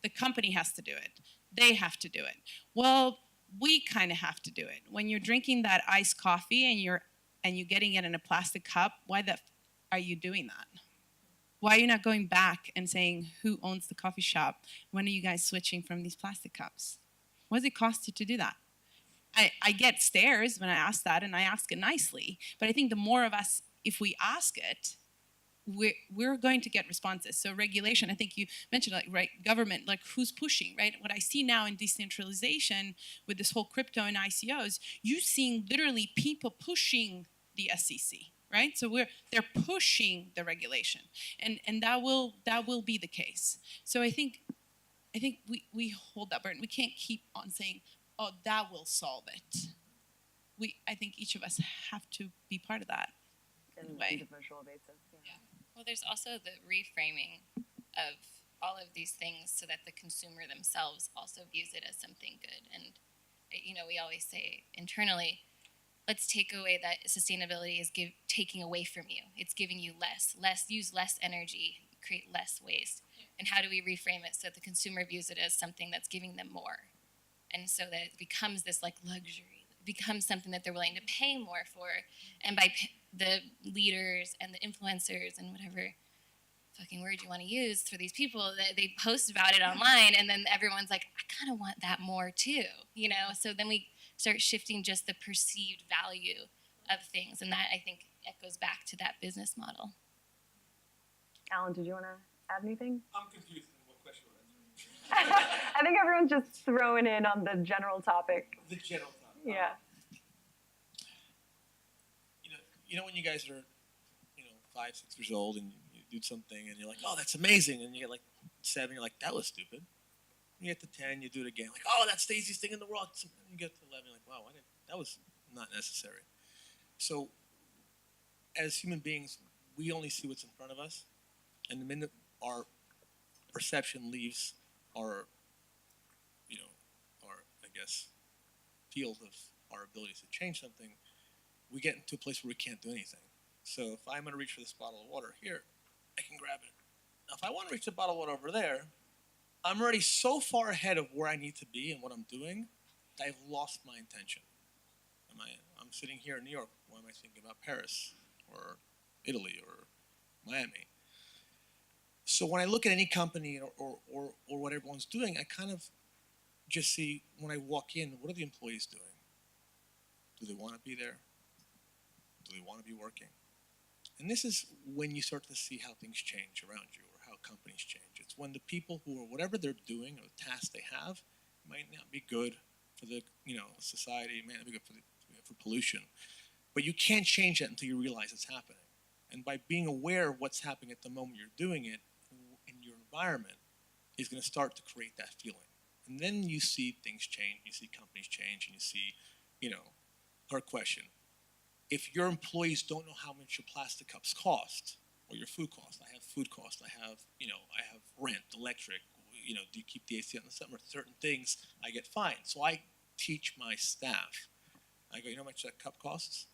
the company has to do it. They have to do it. Well, we kind of have to do it. When you're drinking that iced coffee and you're getting it in a plastic cup, why are you doing that? Why are you not going back and saying, who owns the coffee shop? When are you guys switching from these plastic cups? What does it cost you to do that? I get stares when I ask that, and I ask it nicely. But I think the more of us, if we ask it, we're going to get responses. So regulation, I think you mentioned, right, government, who's pushing, right? What I see now in decentralization with this whole crypto and ICOs, you're seeing literally people pushing the SEC, right? So they're pushing the regulation, and that will be the case. So I think we hold that burden. We can't keep on saying, oh, that will solve it. I think each of us have to be part of that in a way. Individual basis. Yeah. Well, there's also the reframing of all of these things so that the consumer themselves also views it as something good. And, we always say internally, let's take away that sustainability is taking away from you. It's giving you use less energy, create less waste. And how do we reframe it so that the consumer views it as something that's giving them more? And so that it becomes this luxury, it becomes something that they're willing to pay more for. And by the leaders and the influencers and whatever fucking word you want to use for these people, that they post about it online, and then everyone's like, I kind of want that more too, So then we start shifting just the perceived value of things, and that, I think, echoes back to that business model. Alan, did you want to add anything? I'm confused on what question we're answering. I think everyone's just throwing in on the general topic. The general topic. Yeah. When you guys are, 5, 6 years old and you do something and you're like, oh, that's amazing. And you get 7, you're like, that was stupid. You get to 10, you do it again. Like, oh, that's the easiest thing in the world. And you get to 11, you're like, wow, that was not necessary. So as human beings, we only see what's in front of us. And the minute our perception leaves our guess, field of our abilities to change something, we get into a place where we can't do anything. So if I'm going to reach for this bottle of water here, I can grab it. Now, if I want to reach the bottle of water over there, I'm already so far ahead of where I need to be and what I'm doing that I've lost my intention. I'm sitting here in New York. Why am I thinking about Paris or Italy or Miami? So when I look at any company or what everyone's doing, I kind of just see when I walk in, what are the employees doing? Do they want to be there? Do they want to be working? And this is when you start to see how things change around you or how companies change. It's when the people who are whatever they're doing or the task they have might not be good for the society, it might not be good for pollution. But you can't change that until you realize it's happening. And by being aware of what's happening at the moment you're doing it in your environment is going to start to create that feeling. And then you see things change, you see companies change, and you see, her question. If your employees don't know how much your plastic cups cost or your food cost, I have food cost, I have rent, electric, do you keep the AC on the summer? Certain things I get fined. So I teach my staff. I go, you know how much that cup costs?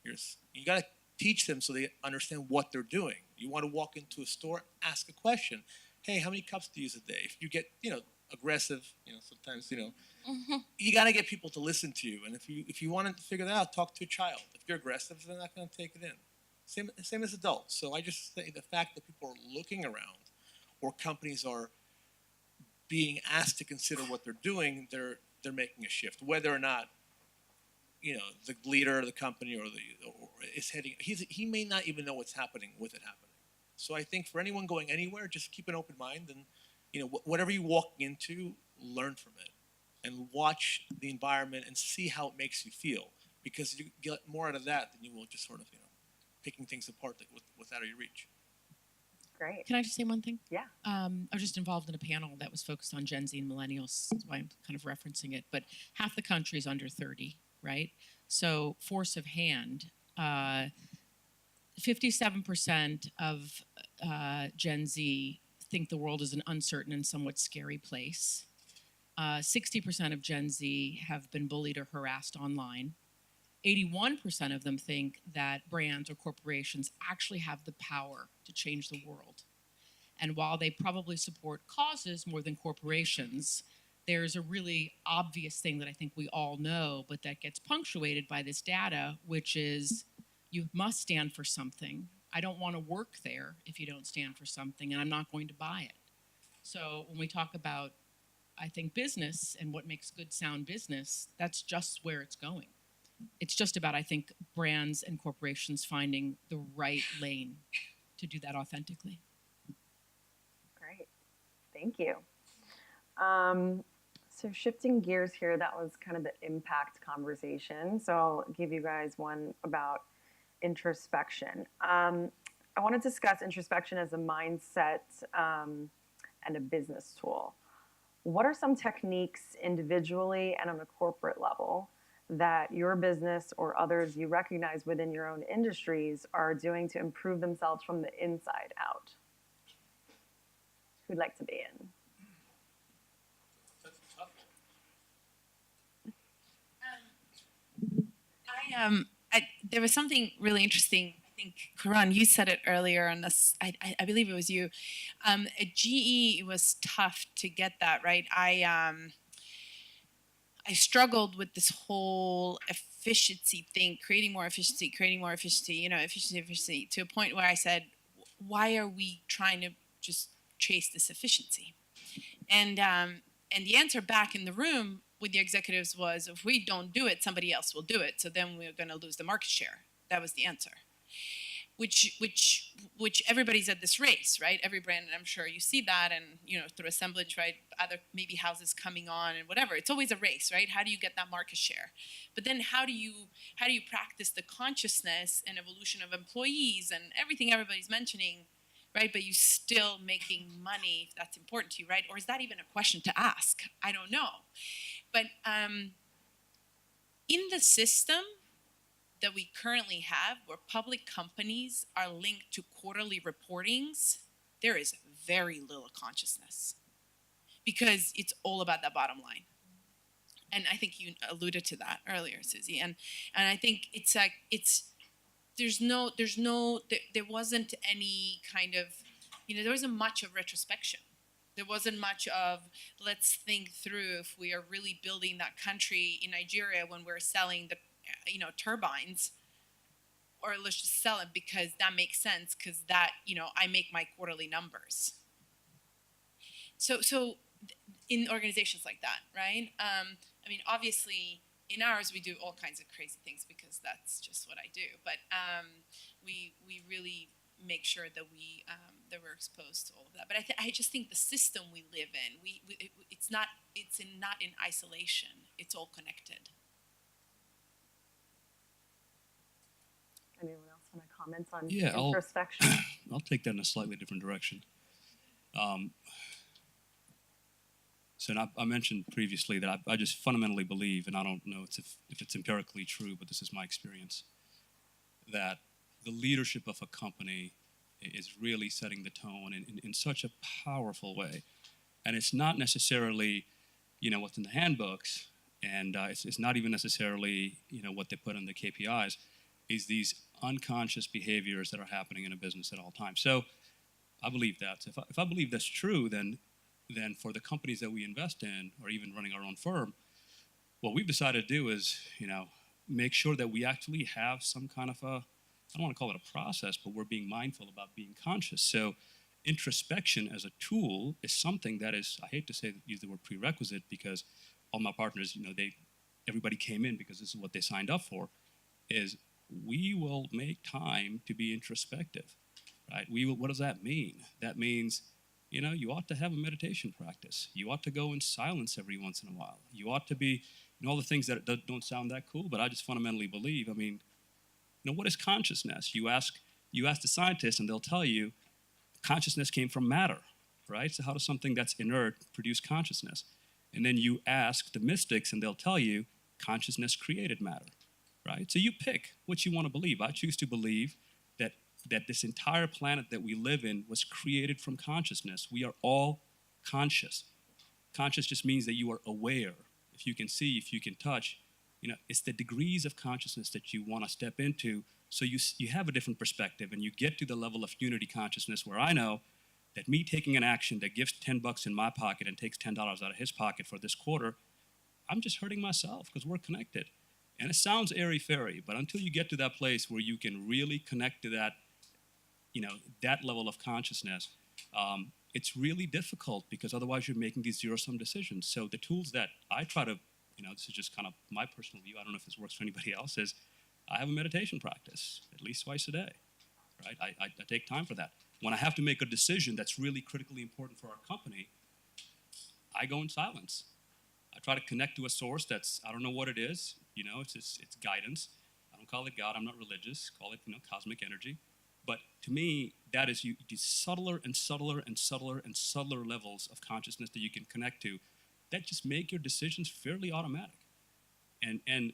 You got to teach them so they understand what they're doing. You want to walk into a store, ask a question. Hey, how many cups do you use a day? If you get, aggressive, sometimes, you got to get people to listen to you. And if you want to figure that out, talk to a child. If you're aggressive, they're not going to take it in. Same as adults. So I just say the fact that people are looking around or companies are being asked to consider what they're doing, they're making a shift. Whether or not the leader of the company or is heading, he may not even know what's happening with it happening. So I think for anyone going anywhere, just keep an open mind and whatever you walk into, learn from it and watch the environment and see how it makes you feel, because you get more out of that than you will just sort of picking things apart with out of your reach. Great. Can I just say one thing? Yeah. I was just involved in a panel that was focused on Gen Z and millennials. That's why I'm kind of referencing it. But half the country is under 30, right? So force of hand, 57% of Gen Z think the world is an uncertain and somewhat scary place. 60% of Gen Z have been bullied or harassed online. 81% of them think that brands or corporations actually have the power to change the world. And while they probably support causes more than corporations, there's a really obvious thing that I think we all know, but that gets punctuated by this data, which is you must stand for something. I don't want to work there if you don't stand for something, and I'm not going to buy it. So when we talk about, I think, business and what makes good, sound business, that's just where it's going. It's just about, I think, brands and corporations finding the right lane to do that authentically. Great. Thank you. So shifting gears here, that was kind of the impact conversation. So I'll give you guys one about introspection. I want to discuss introspection as a mindset and a business tool. What are some techniques individually and on a corporate level that your business or others you recognize within your own industries are doing to improve themselves from the inside out? Who'd like to be in? There was something really interesting. I think, Karan, you said it earlier on this. I believe it was you. At GE, it was tough to get that right. I struggled with this whole efficiency thing, creating more efficiency, efficiency, to a point where I said, why are we trying to just chase this efficiency? And the answer back in the room with the executives was, if we don't do it, somebody else will do it. So then we're going to lose the market share. That was the answer. Which everybody's at this race, right? Every brand, and I'm sure you see that, and through Assemblage, right? Other maybe houses coming on and whatever. It's always a race, right? How do you get that market share? But then how do you practice the consciousness and evolution of employees and everything everybody's mentioning, right? But you still making money, if that's important to you, right? Or is that even a question to ask? I don't know. But in the system that we currently have, where public companies are linked to quarterly reportings, there is very little consciousness, because it's all about that bottom line. And I think you alluded to that earlier, Susie. And I think it's like there wasn't any kind of, there wasn't much of retrospection. There wasn't much of, let's think through if we are really building that country in Nigeria when we're selling the, turbines, or let's just sell it because that makes sense because that, I make my quarterly numbers. So in organizations like that, right? Obviously in ours we do all kinds of crazy things because that's just what I do. But we really make sure that we're exposed to all of that. But I just think the system we live in, it's not in isolation. It's all connected. Anyone else want to comment on Yeah, introspection? I'll take that in a slightly different direction. So I mentioned previously that I just fundamentally believe, and I don't know if it's empirically true, but this is my experience, that the leadership of a company is really setting the tone in such a powerful way. And it's not necessarily, what's in the handbooks, and it's not even necessarily, what they put in the KPIs, is these unconscious behaviors that are happening in a business at all times. So I believe that. So if I believe that's true, then for the companies that we invest in, or even running our own firm, what we've decided to do is, make sure that we actually have some kind of I don't want to call it a process, but we're being mindful about being conscious. So introspection as a tool is something that is, I hate to use the word prerequisite, because all my partners, everybody came in because this is what they signed up for, is we will make time to be introspective, right? What does that mean? That means, you ought to have a meditation practice. You ought to go in silence every once in a while. You ought to be, all the things that don't sound that cool, but I just fundamentally believe, what is consciousness? You ask the scientists and they'll tell you consciousness came from matter, right? So how does something that's inert produce consciousness? And then you ask the mystics and they'll tell you consciousness created matter, right? So you pick what you want to believe. I choose to believe that this entire planet that we live in was created from consciousness. We are all conscious. Conscious just means that you are aware. If you can see, if you can touch, it's the degrees of consciousness that you want to step into, so you have a different perspective and you get to the level of unity consciousness where I know that me taking an action that gives $10 in my pocket and takes $10 out of his pocket for this quarter, I'm just hurting myself because we're connected. And it sounds airy-fairy, but until you get to that place where you can really connect to that, that level of consciousness, it's really difficult because otherwise you're making these zero-sum decisions. So the tools that I try to, this is just kind of my personal view, I don't know if this works for anybody else, is I have a meditation practice at least twice a day, right? I take time for that. When I have to make a decision that's really critically important for our company, I go in silence. I try to connect to a source that's, I don't know what it is, it's guidance. I don't call it God, I'm not religious, call it, cosmic energy. But to me, that is these subtler and subtler and subtler and subtler levels of consciousness that you can connect to that just make your decisions fairly automatic. And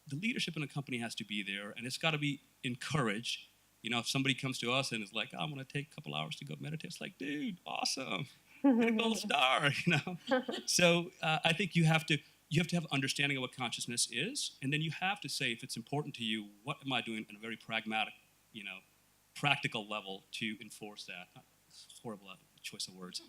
the leadership in a company has to be there, and it's got to be encouraged. If somebody comes to us and is like, I'm going to take a couple hours to go meditate, it's like, dude, awesome, get a gold star, So I think you have to have understanding of what consciousness is, and then you have to say, if it's important to you, what am I doing in a very pragmatic, practical level to enforce that? Horrible choice of words.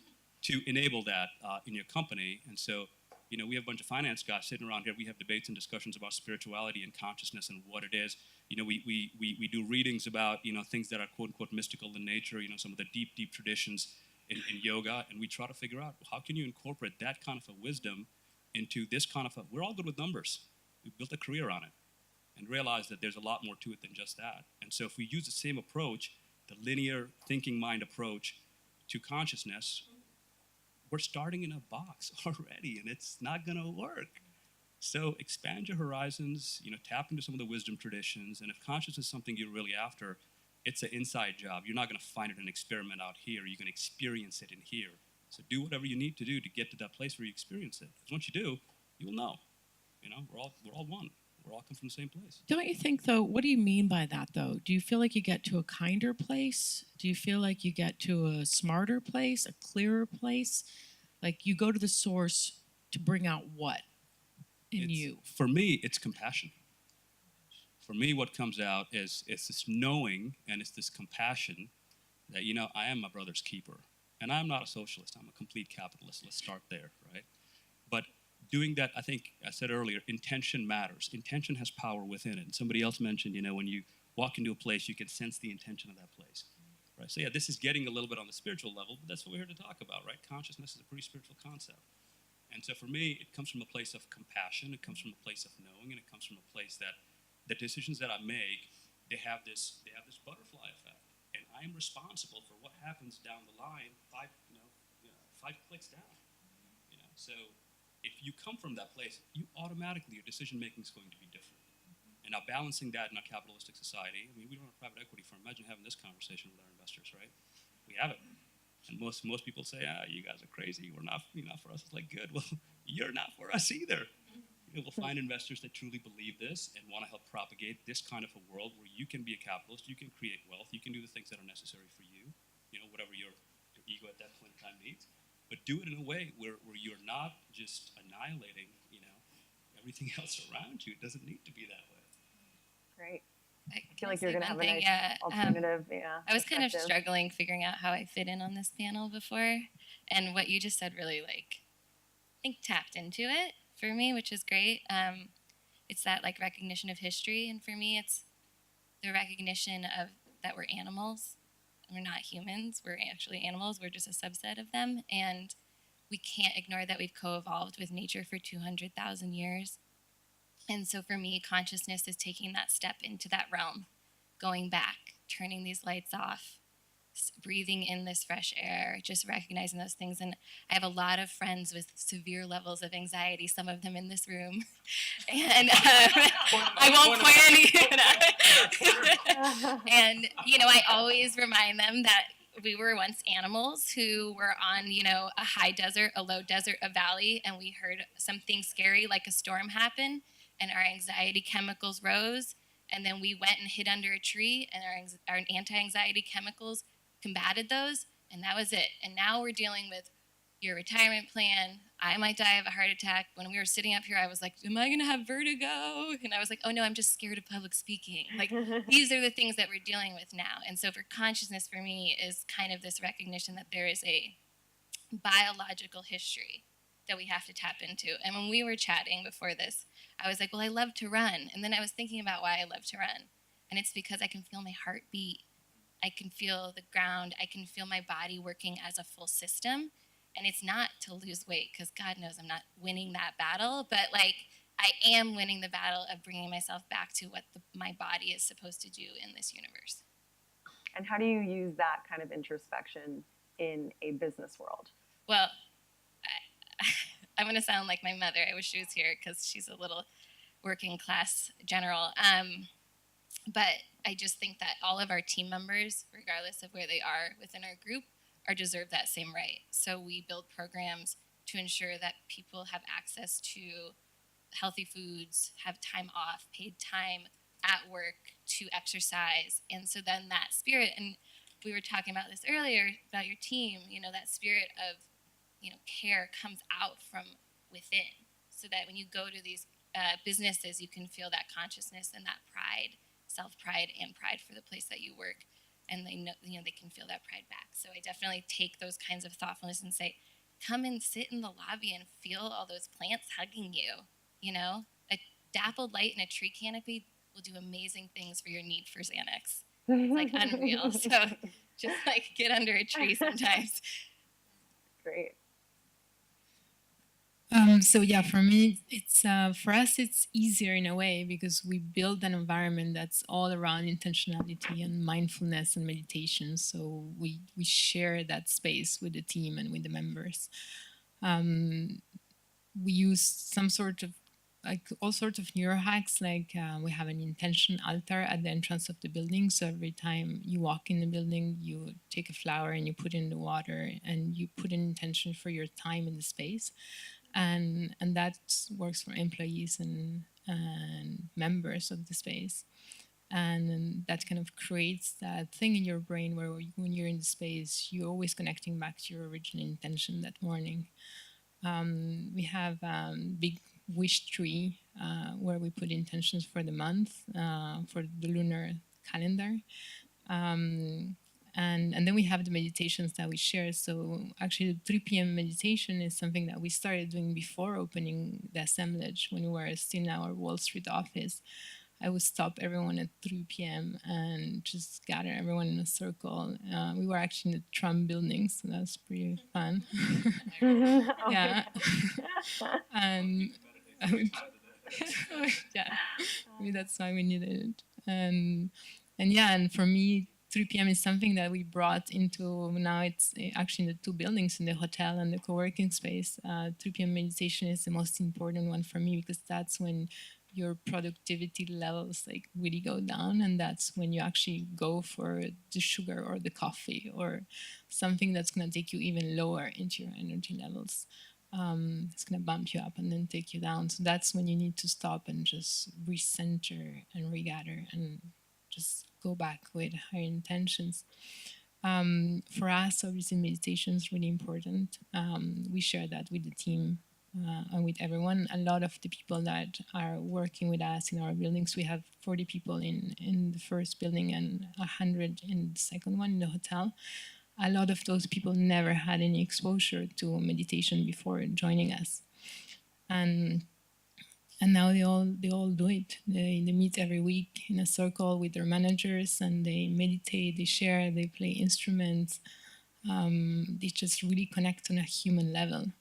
To enable that in your company. And so, we have a bunch of finance guys sitting around here. We have debates and discussions about spirituality and consciousness and what it is. We do readings about, things that are quote unquote mystical in nature, some of the deep, deep traditions in yoga. And we try to figure out, how can you incorporate that kind of a wisdom into this kind of we're all good with numbers. We built a career on it. And realize that there's a lot more to it than just that. And so if we use the same approach, the linear thinking mind approach to consciousness, we're starting in a box already, and it's not going to work. So expand your horizons, tap into some of the wisdom traditions, and if consciousness is something you're really after, it's an inside job. You're not going to find it in an experiment out here. You're going to experience it in here. So do whatever you need to do to get to that place where you experience it. Because once you do, you'll know. We're all one. We're all come from the same place. Don't you think, though, what do you mean by that, though? Do you feel like you get to a kinder place? Do you feel like you get to a smarter place, a clearer place? Like you go to the source to bring out what? in you? For me, it's compassion. For me, what comes out is this knowing and it's this compassion that, you know, I am my brother's keeper. And I'm not a socialist. I'm a complete capitalist. Let's start there, right? But doing that, I think I said earlier, intention matters. Intention has power within it. And somebody else mentioned, you know, when you walk into a place, you can sense the intention of that place, right? So yeah, this is getting a little bit on the spiritual level, but that's what we're here to talk about, right? Consciousness is a pretty spiritual concept. And so for me, it comes from a place of compassion, it comes from a place of knowing, and it comes from a place that the decisions that I make, they have this butterfly effect. And I am responsible for what happens down the line, five clicks down. You know, so if you come from that place, you automatically, your decision making is going to be different. And now balancing that in a capitalistic society, I mean, we don't have a private equity firm. Imagine having this conversation with our investors, right? We have it. And most people say, you guys are crazy. We're not, you're not for us. It's like, good. Well, you're not for us either. You know, we'll find investors that truly believe this and want to help propagate this kind of a world where you can be a capitalist, you can create wealth, you can do the things that are necessary for you, you know, whatever your ego at that point in time needs. But do it in a way where you're not just annihilating, you know, everything else around you. It doesn't need to be that way. Great. I feel like you're going to have a nice alternative I was kind of struggling figuring out how I fit in on this panel before. And what you just said really, like, I think tapped into it for me, which is great. It's that, like, recognition of history. And for me, it's the recognition of that we're animals. We're not humans. We're actually animals. We're just a subset of them. And we can't ignore that we've co-evolved with nature for 200,000 years. And so for me, consciousness is taking that step into that realm, going back, turning these lights off, breathing in this fresh air, just recognizing those things. And I have a lot of friends with severe levels of anxiety, some of them in this room. And I won't point any. And, you know, I always remind them that we were once animals who were on, you know, a high desert, a low desert, a valley, and we heard something scary like a storm happen. And our anxiety chemicals rose, and then we went and hid under a tree, and our anti-anxiety chemicals combated those, and that was it. And now we're dealing with your retirement plan. I might die of a heart attack. When we were sitting up here, I was like, am I going to have vertigo? And I was like, oh, no, I'm just scared of public speaking. Like, these are the things that we're dealing with now. And so for consciousness, for me, is kind of this recognition that there is a biological history that we have to tap into. And when we were chatting before this, I was like, well, I love to run. And then I was thinking about why I love to run. And it's because I can feel my heart beat. I can feel the ground. I can feel my body working as a full system. And it's not to lose weight, because God knows I'm not winning that battle. But, like, I am winning the battle of bringing myself back to what my body is supposed to do in this universe. And how do you use that kind of introspection in a business world? Well, I'm going to sound like my mother. I wish she was here because she's a little working class general. But I just think that all of our team members, regardless of where they are within our group, are deserve that same right. So we build programs to ensure that people have access to healthy foods, have time off, paid time at work to exercise. And so then that spirit, and we were talking about this earlier about your team, you know, that spirit of, you know, care comes out from within, so that when you go to these businesses, you can feel that consciousness and that pride, self-pride and pride for the place that you work, and they know, you know, they can feel that pride back. So I definitely take those kinds of thoughtfulness and say, come and sit in the lobby and feel all those plants hugging you. You know, a dappled light in a tree canopy will do amazing things for your need for Xanax. It's like unreal. So just like get under a tree sometimes. Great. So yeah, for me, it's for us, it's easier in a way because we build an environment that's all around intentionality and mindfulness and meditation. So we share that space with the team and with the members. We use some sort of all sorts of neuro hacks. Like we have an intention altar at the entrance of the building. So every time you walk in the building, you take a flower and you put it in the water and you put an intention for your time in the space. And that works for employees and members of the space. And that kind of creates that thing in your brain where when you're in the space, you're always connecting back to your original intention that morning. We have big wish tree where we put intentions for the month, for the lunar calendar. And then we have the meditations that we share. So actually the 3 p.m. meditation is something that we started doing before opening the Assemblage when we were still in our Wall Street office. I would stop everyone at 3 p.m. and just gather everyone in a circle. We were actually in the Trump building, so that was pretty fun. Yeah. And I would, yeah, maybe that's why we needed it. And yeah, and for me, 3 p.m. is something that we brought into, now it's actually in the 2 buildings, in the hotel and the co-working space. 3 p.m. meditation is the most important one for me because that's when your productivity levels like really go down, and that's when you actually go for the sugar or the coffee or something that's going to take you even lower into your energy levels. It's going to bump you up and then take you down. So that's when you need to stop and just recenter and regather and just go back with higher intentions. For us, obviously, meditation is really important. We share that with the team and with everyone. A lot of the people that are working with us in our buildings, we have 40 people in the first building and 100 in the second one in the hotel. A lot of those people never had any exposure to meditation before joining us. And now they all do it. They meet every week in a circle with their managers and they meditate, they share, they play instruments. They just really connect on a human level.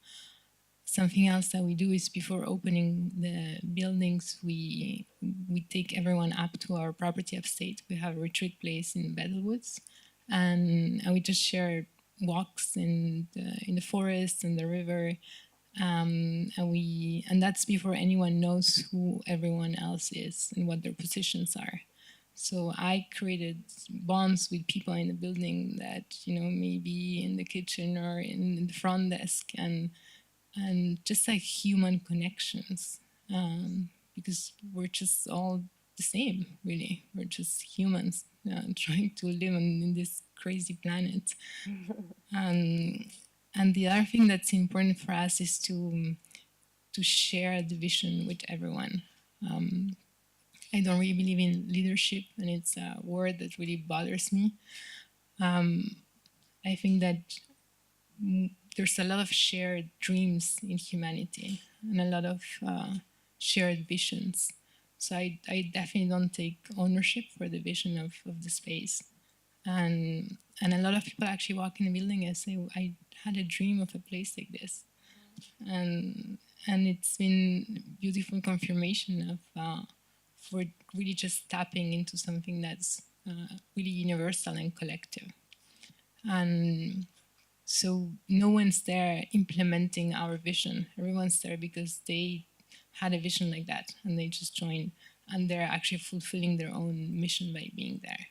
Something else that we do is before opening the buildings, we take everyone up to our property upstate. We have a retreat place in Bedellwoods, and we just share walks in the forest and the river. And that's before anyone knows who everyone else is and what their positions are. So I created bonds with people in the building that, maybe in the kitchen or in the front desk, and just like human connections, because we're just all the same, really. We're just humans trying to live in this crazy planet. And the other thing that's important for us is to share the vision with everyone. I don't really believe in leadership, and it's a word that really bothers me. I think that there's a lot of shared dreams in humanity and a lot of shared visions. So I definitely don't take ownership for the vision of the space. And a lot of people actually walk in the building and say, I had a dream of a place like this. And it's been beautiful confirmation of for really just tapping into something that's really universal and collective. And so no one's there implementing our vision. Everyone's there because they had a vision like that and they just joined, and they're actually fulfilling their own mission by being there.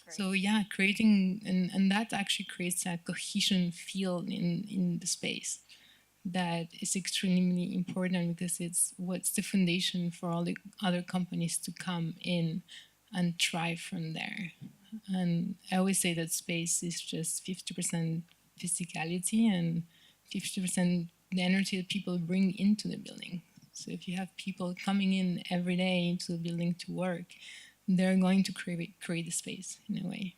So yeah, creating, and that actually creates a cohesion field in the space that is extremely important, because it's what's the foundation for all the other companies to come in and thrive from there. And I always say that space is just 50% physicality and 50% the energy that people bring into the building. So if you have people coming in every day into the building to work, they're going to create a space in a way.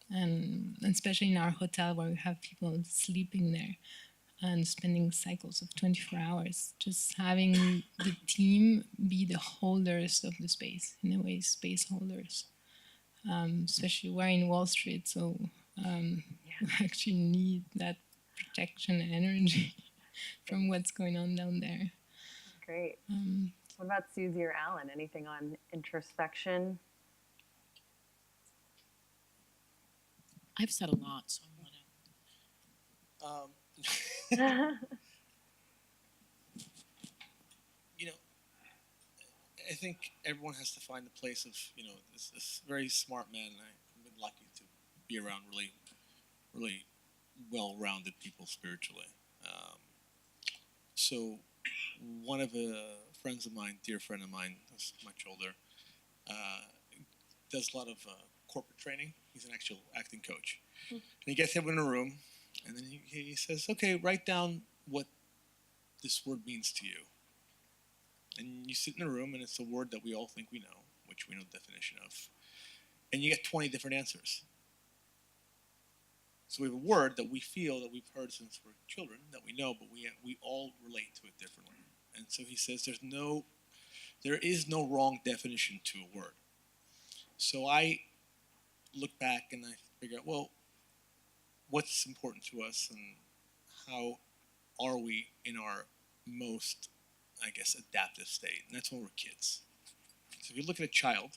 And especially in our hotel where we have people sleeping there and spending cycles of 24 hours, just having the team be the holders of the space, in a way, space holders. Especially we're in Wall Street, so we actually need that protection and energy from what's going on down there. Great. What about Susie or Alan? Anything on introspection? I've said a lot, so I'm gonna. I think everyone has to find a place of, this very smart man. I've been lucky to be around really, really well-rounded people spiritually. So one of the friends of mine, dear friend of mine, who's much older, does a lot of corporate training. He's an actual acting coach. And he gets everyone in a room, and then he says, okay, write down what this word means to you. And you sit in a room, and it's a word that we all think we know, which we know the definition of. And you get 20 different answers. So we have a word that we feel that we've heard since we're children, that we know, but we all relate to it differently. And so he says there is no wrong definition to a word. So I look back and I figure out, well, what's important to us and how are we in our most, I guess, adaptive state? And that's when we're kids. So if you look at a child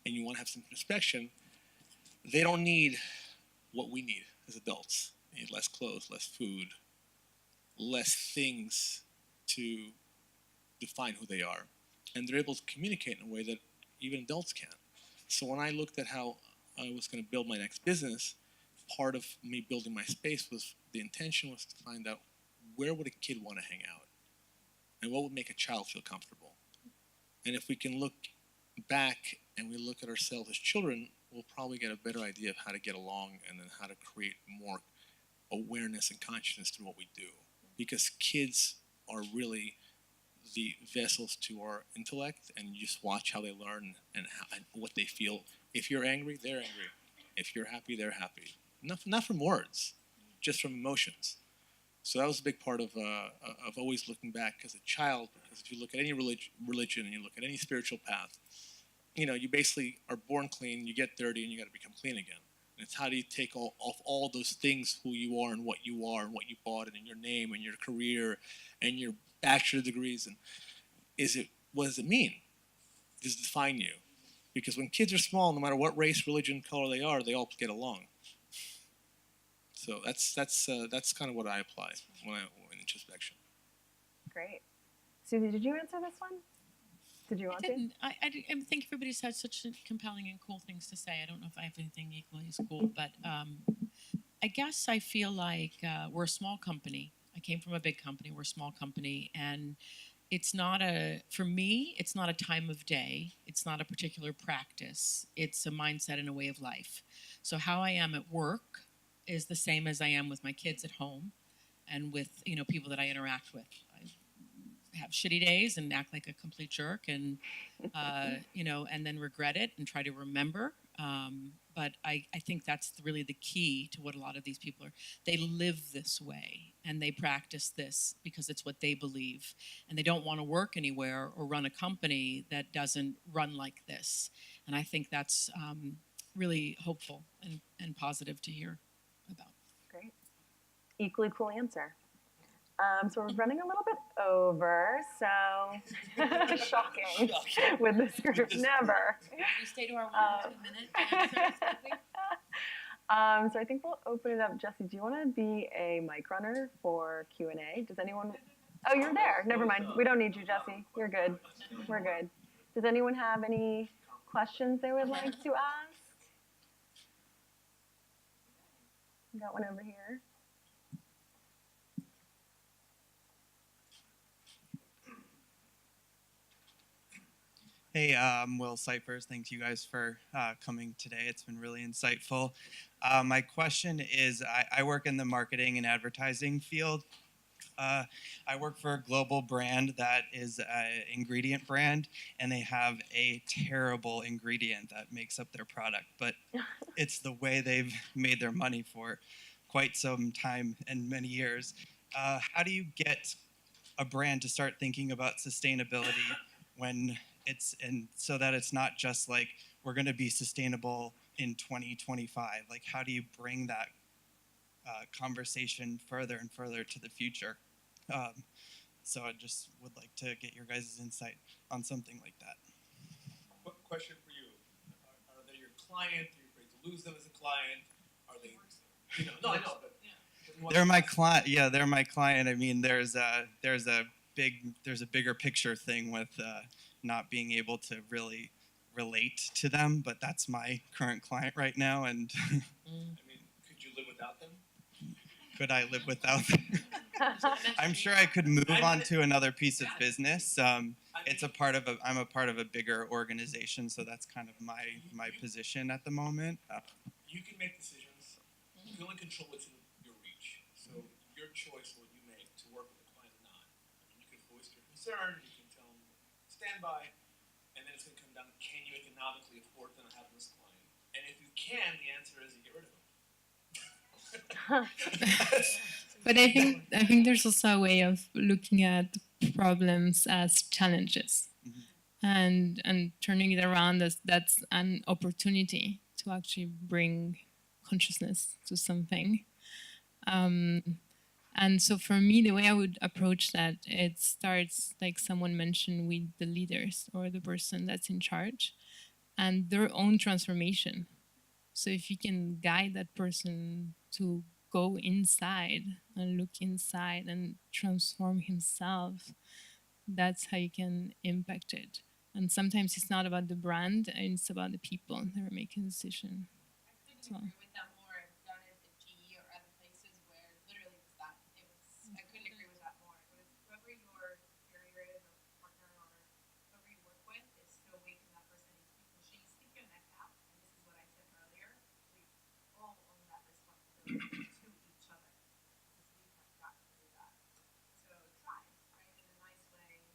and you want to have some introspection, they don't need what we need as adults. They need less clothes, less food, less things to define who they are. And they're able to communicate in a way that even adults can. So when I looked at how I was going to build my next business, part of me building my space was, the intention was to find out where would a kid want to hang out and what would make a child feel comfortable. And if we can look back and we look at ourselves as children, we'll probably get a better idea of how to get along and then how to create more awareness and consciousness through what we do. Because kids are really the vessels to our intellect, and you just watch how they learn and what they feel. If you're angry, they're angry. If you're happy, they're happy. Not from words, just from emotions. So that was a big part of always looking back as a child, because if you look at any religion and you look at any spiritual path, you know, you basically are born clean, you get dirty, and you got to become clean again. And it's how do you take off all those things, who you are and what you bought, and in your name and your career and your bachelor degrees, and what does it mean? Does it define you? Because when kids are small, no matter what race, religion, color they are, they all get along. So that's kind of what I apply when in introspection. Great. Susie, did you answer this one? Did you want to? I think everybody's had such compelling and cool things to say. I don't know if I have anything equally as cool, but I guess I feel like we're a small company. I came from a big company. We're a small company, and it's not for me, it's not a time of day. It's not a particular practice. It's a mindset and a way of life. So how I am at work is the same as I am with my kids at home and with, you know, people that I interact with. I have shitty days and act like a complete jerk and, you know, and then regret it and try to remember. But I think that's really the key to what a lot of these people are. They live this way and they practice this because it's what they believe. And they don't want to work anywhere or run a company that doesn't run like this. And I think that's really hopeful and positive to hear about. Great. Equally cool answer. So we're running a little bit over, so shocking with this group, never. We stay to our 1 or 2 minutes. So I think we'll open it up. Jesse, do you want to be a mic runner for Q&A? Does anyone? Oh, you're there. Never mind. We don't need you, Jesse. You're good. We're good. Does anyone have any questions they would like to ask? We got one over here. Hey, I'm Will Cyphers. Thank you guys for coming today. It's been really insightful. My question is, I work in the marketing and advertising field. I work for a global brand that is an ingredient brand, and they have a terrible ingredient that makes up their product, but it's the way they've made their money for quite some time and many years. How do you get a brand to start thinking about sustainability when so that it's not just like we're going to be sustainable in 2025? Like, how do you bring that conversation further and further to the future? So I just would like to get your guys' insight on something like that. Question for you: Are they your client? Are you afraid to lose them as a client? Are they? You know, no, I know, but they're my client. Yeah, they're my client. I mean, there's a bigger picture thing with not being able to really relate to them, but that's my current client right now. And I mean, could you live without them? Could I live without them? I'm sure I could move on to another piece of business. I'm a part of a bigger organization, so that's kind of my position at the moment. You can make decisions. You can only control what's in your reach. So your choice, what you make to work with a client concerned, you can tell them stand by, and then it's going to come down to can you economically afford them to have this client? And if you can, the answer is you get rid of them. But I think there's also a way of looking at problems as challenges, and turning it around as that's an opportunity to actually bring consciousness to something. And so for me, the way I would approach that, it starts, like someone mentioned, with the leaders or the person that's in charge and their own transformation. So if you can guide that person to go inside and look inside and transform himself, that's how you can impact it. And sometimes it's not about the brand, it's about the people that are making the decision. I couldn't agree with that more. I've done it at GE or other places where literally it was that. I couldn't agree with that more. It was whoever your superior is or partner or whoever you work with is to awaken that person and stick your neck out. And this is what I said earlier. We all own that responsibility to each other because we have got to do that. So try, right, in a nice way,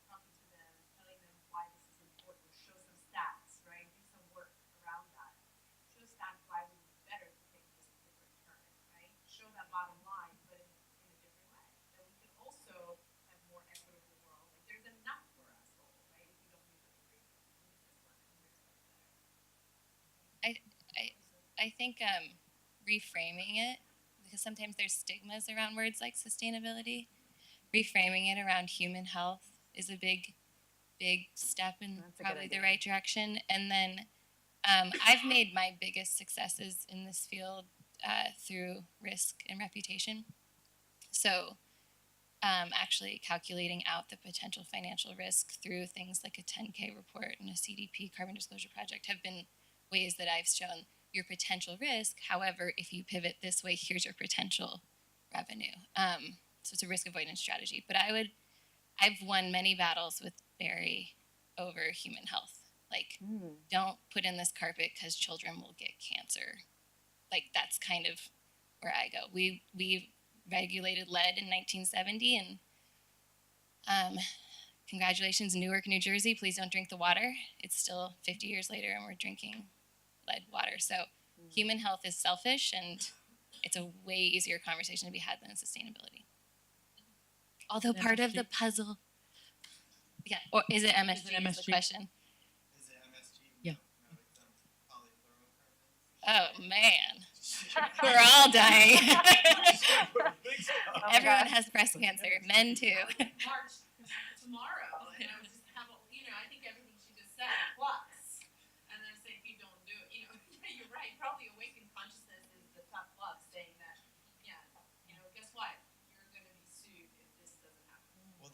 talking to them, telling them why this is important. Show some stats, right? Do some work around that. Show stats why we would be better to take this different turn, right? Show that bottom line, but in a different way. That we can also have more equitable world. Like there's enough for us all, right? If we don't use it for free. And this is what makes us better. I think reframing it, because sometimes there's stigmas around words like sustainability. Reframing it around human health is a big step in probably the right direction. And then I've made my biggest successes in this field through risk and reputation. So actually calculating out the potential financial risk through things like a 10K report and a CDP, Carbon Disclosure Project, have been ways that I've shown your potential risk. However, if you pivot this way, here's your potential revenue. So it's a risk avoidance strategy. But I've won many battles with Barry over human health. Like, don't put in this carpet because children will get cancer. Like, that's kind of where I go. We regulated lead in 1970, and congratulations, Newark, New Jersey. Please don't drink the water. It's still 50 years later, and we're drinking lead water. So human health is selfish, and it's a way easier conversation to be had than sustainability. Although part of the puzzle, yeah, or is it MSG? Is the question? Is it MSG? Yeah. Polyfluorocarbons? Oh man, we're all dying. Everyone has breast cancer, men too. March tomorrow, and I was just I think everything she just said plus, and then say if you don't do it, yeah, you're right. Probably awakened consciousness is the top plus, saying that, guess what? You're going to be sued if this doesn't happen. Well,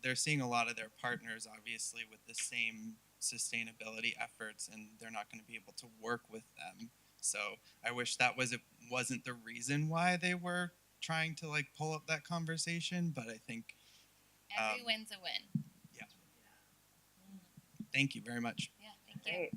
they're seeing a lot of their partners obviously with the same sustainability efforts, and they're not going to be able to work with them. So I wish that wasn't the reason why they were trying to pull up that conversation, but I think every win's a win. Yeah. Thank you very much. Yeah, thank you. Great.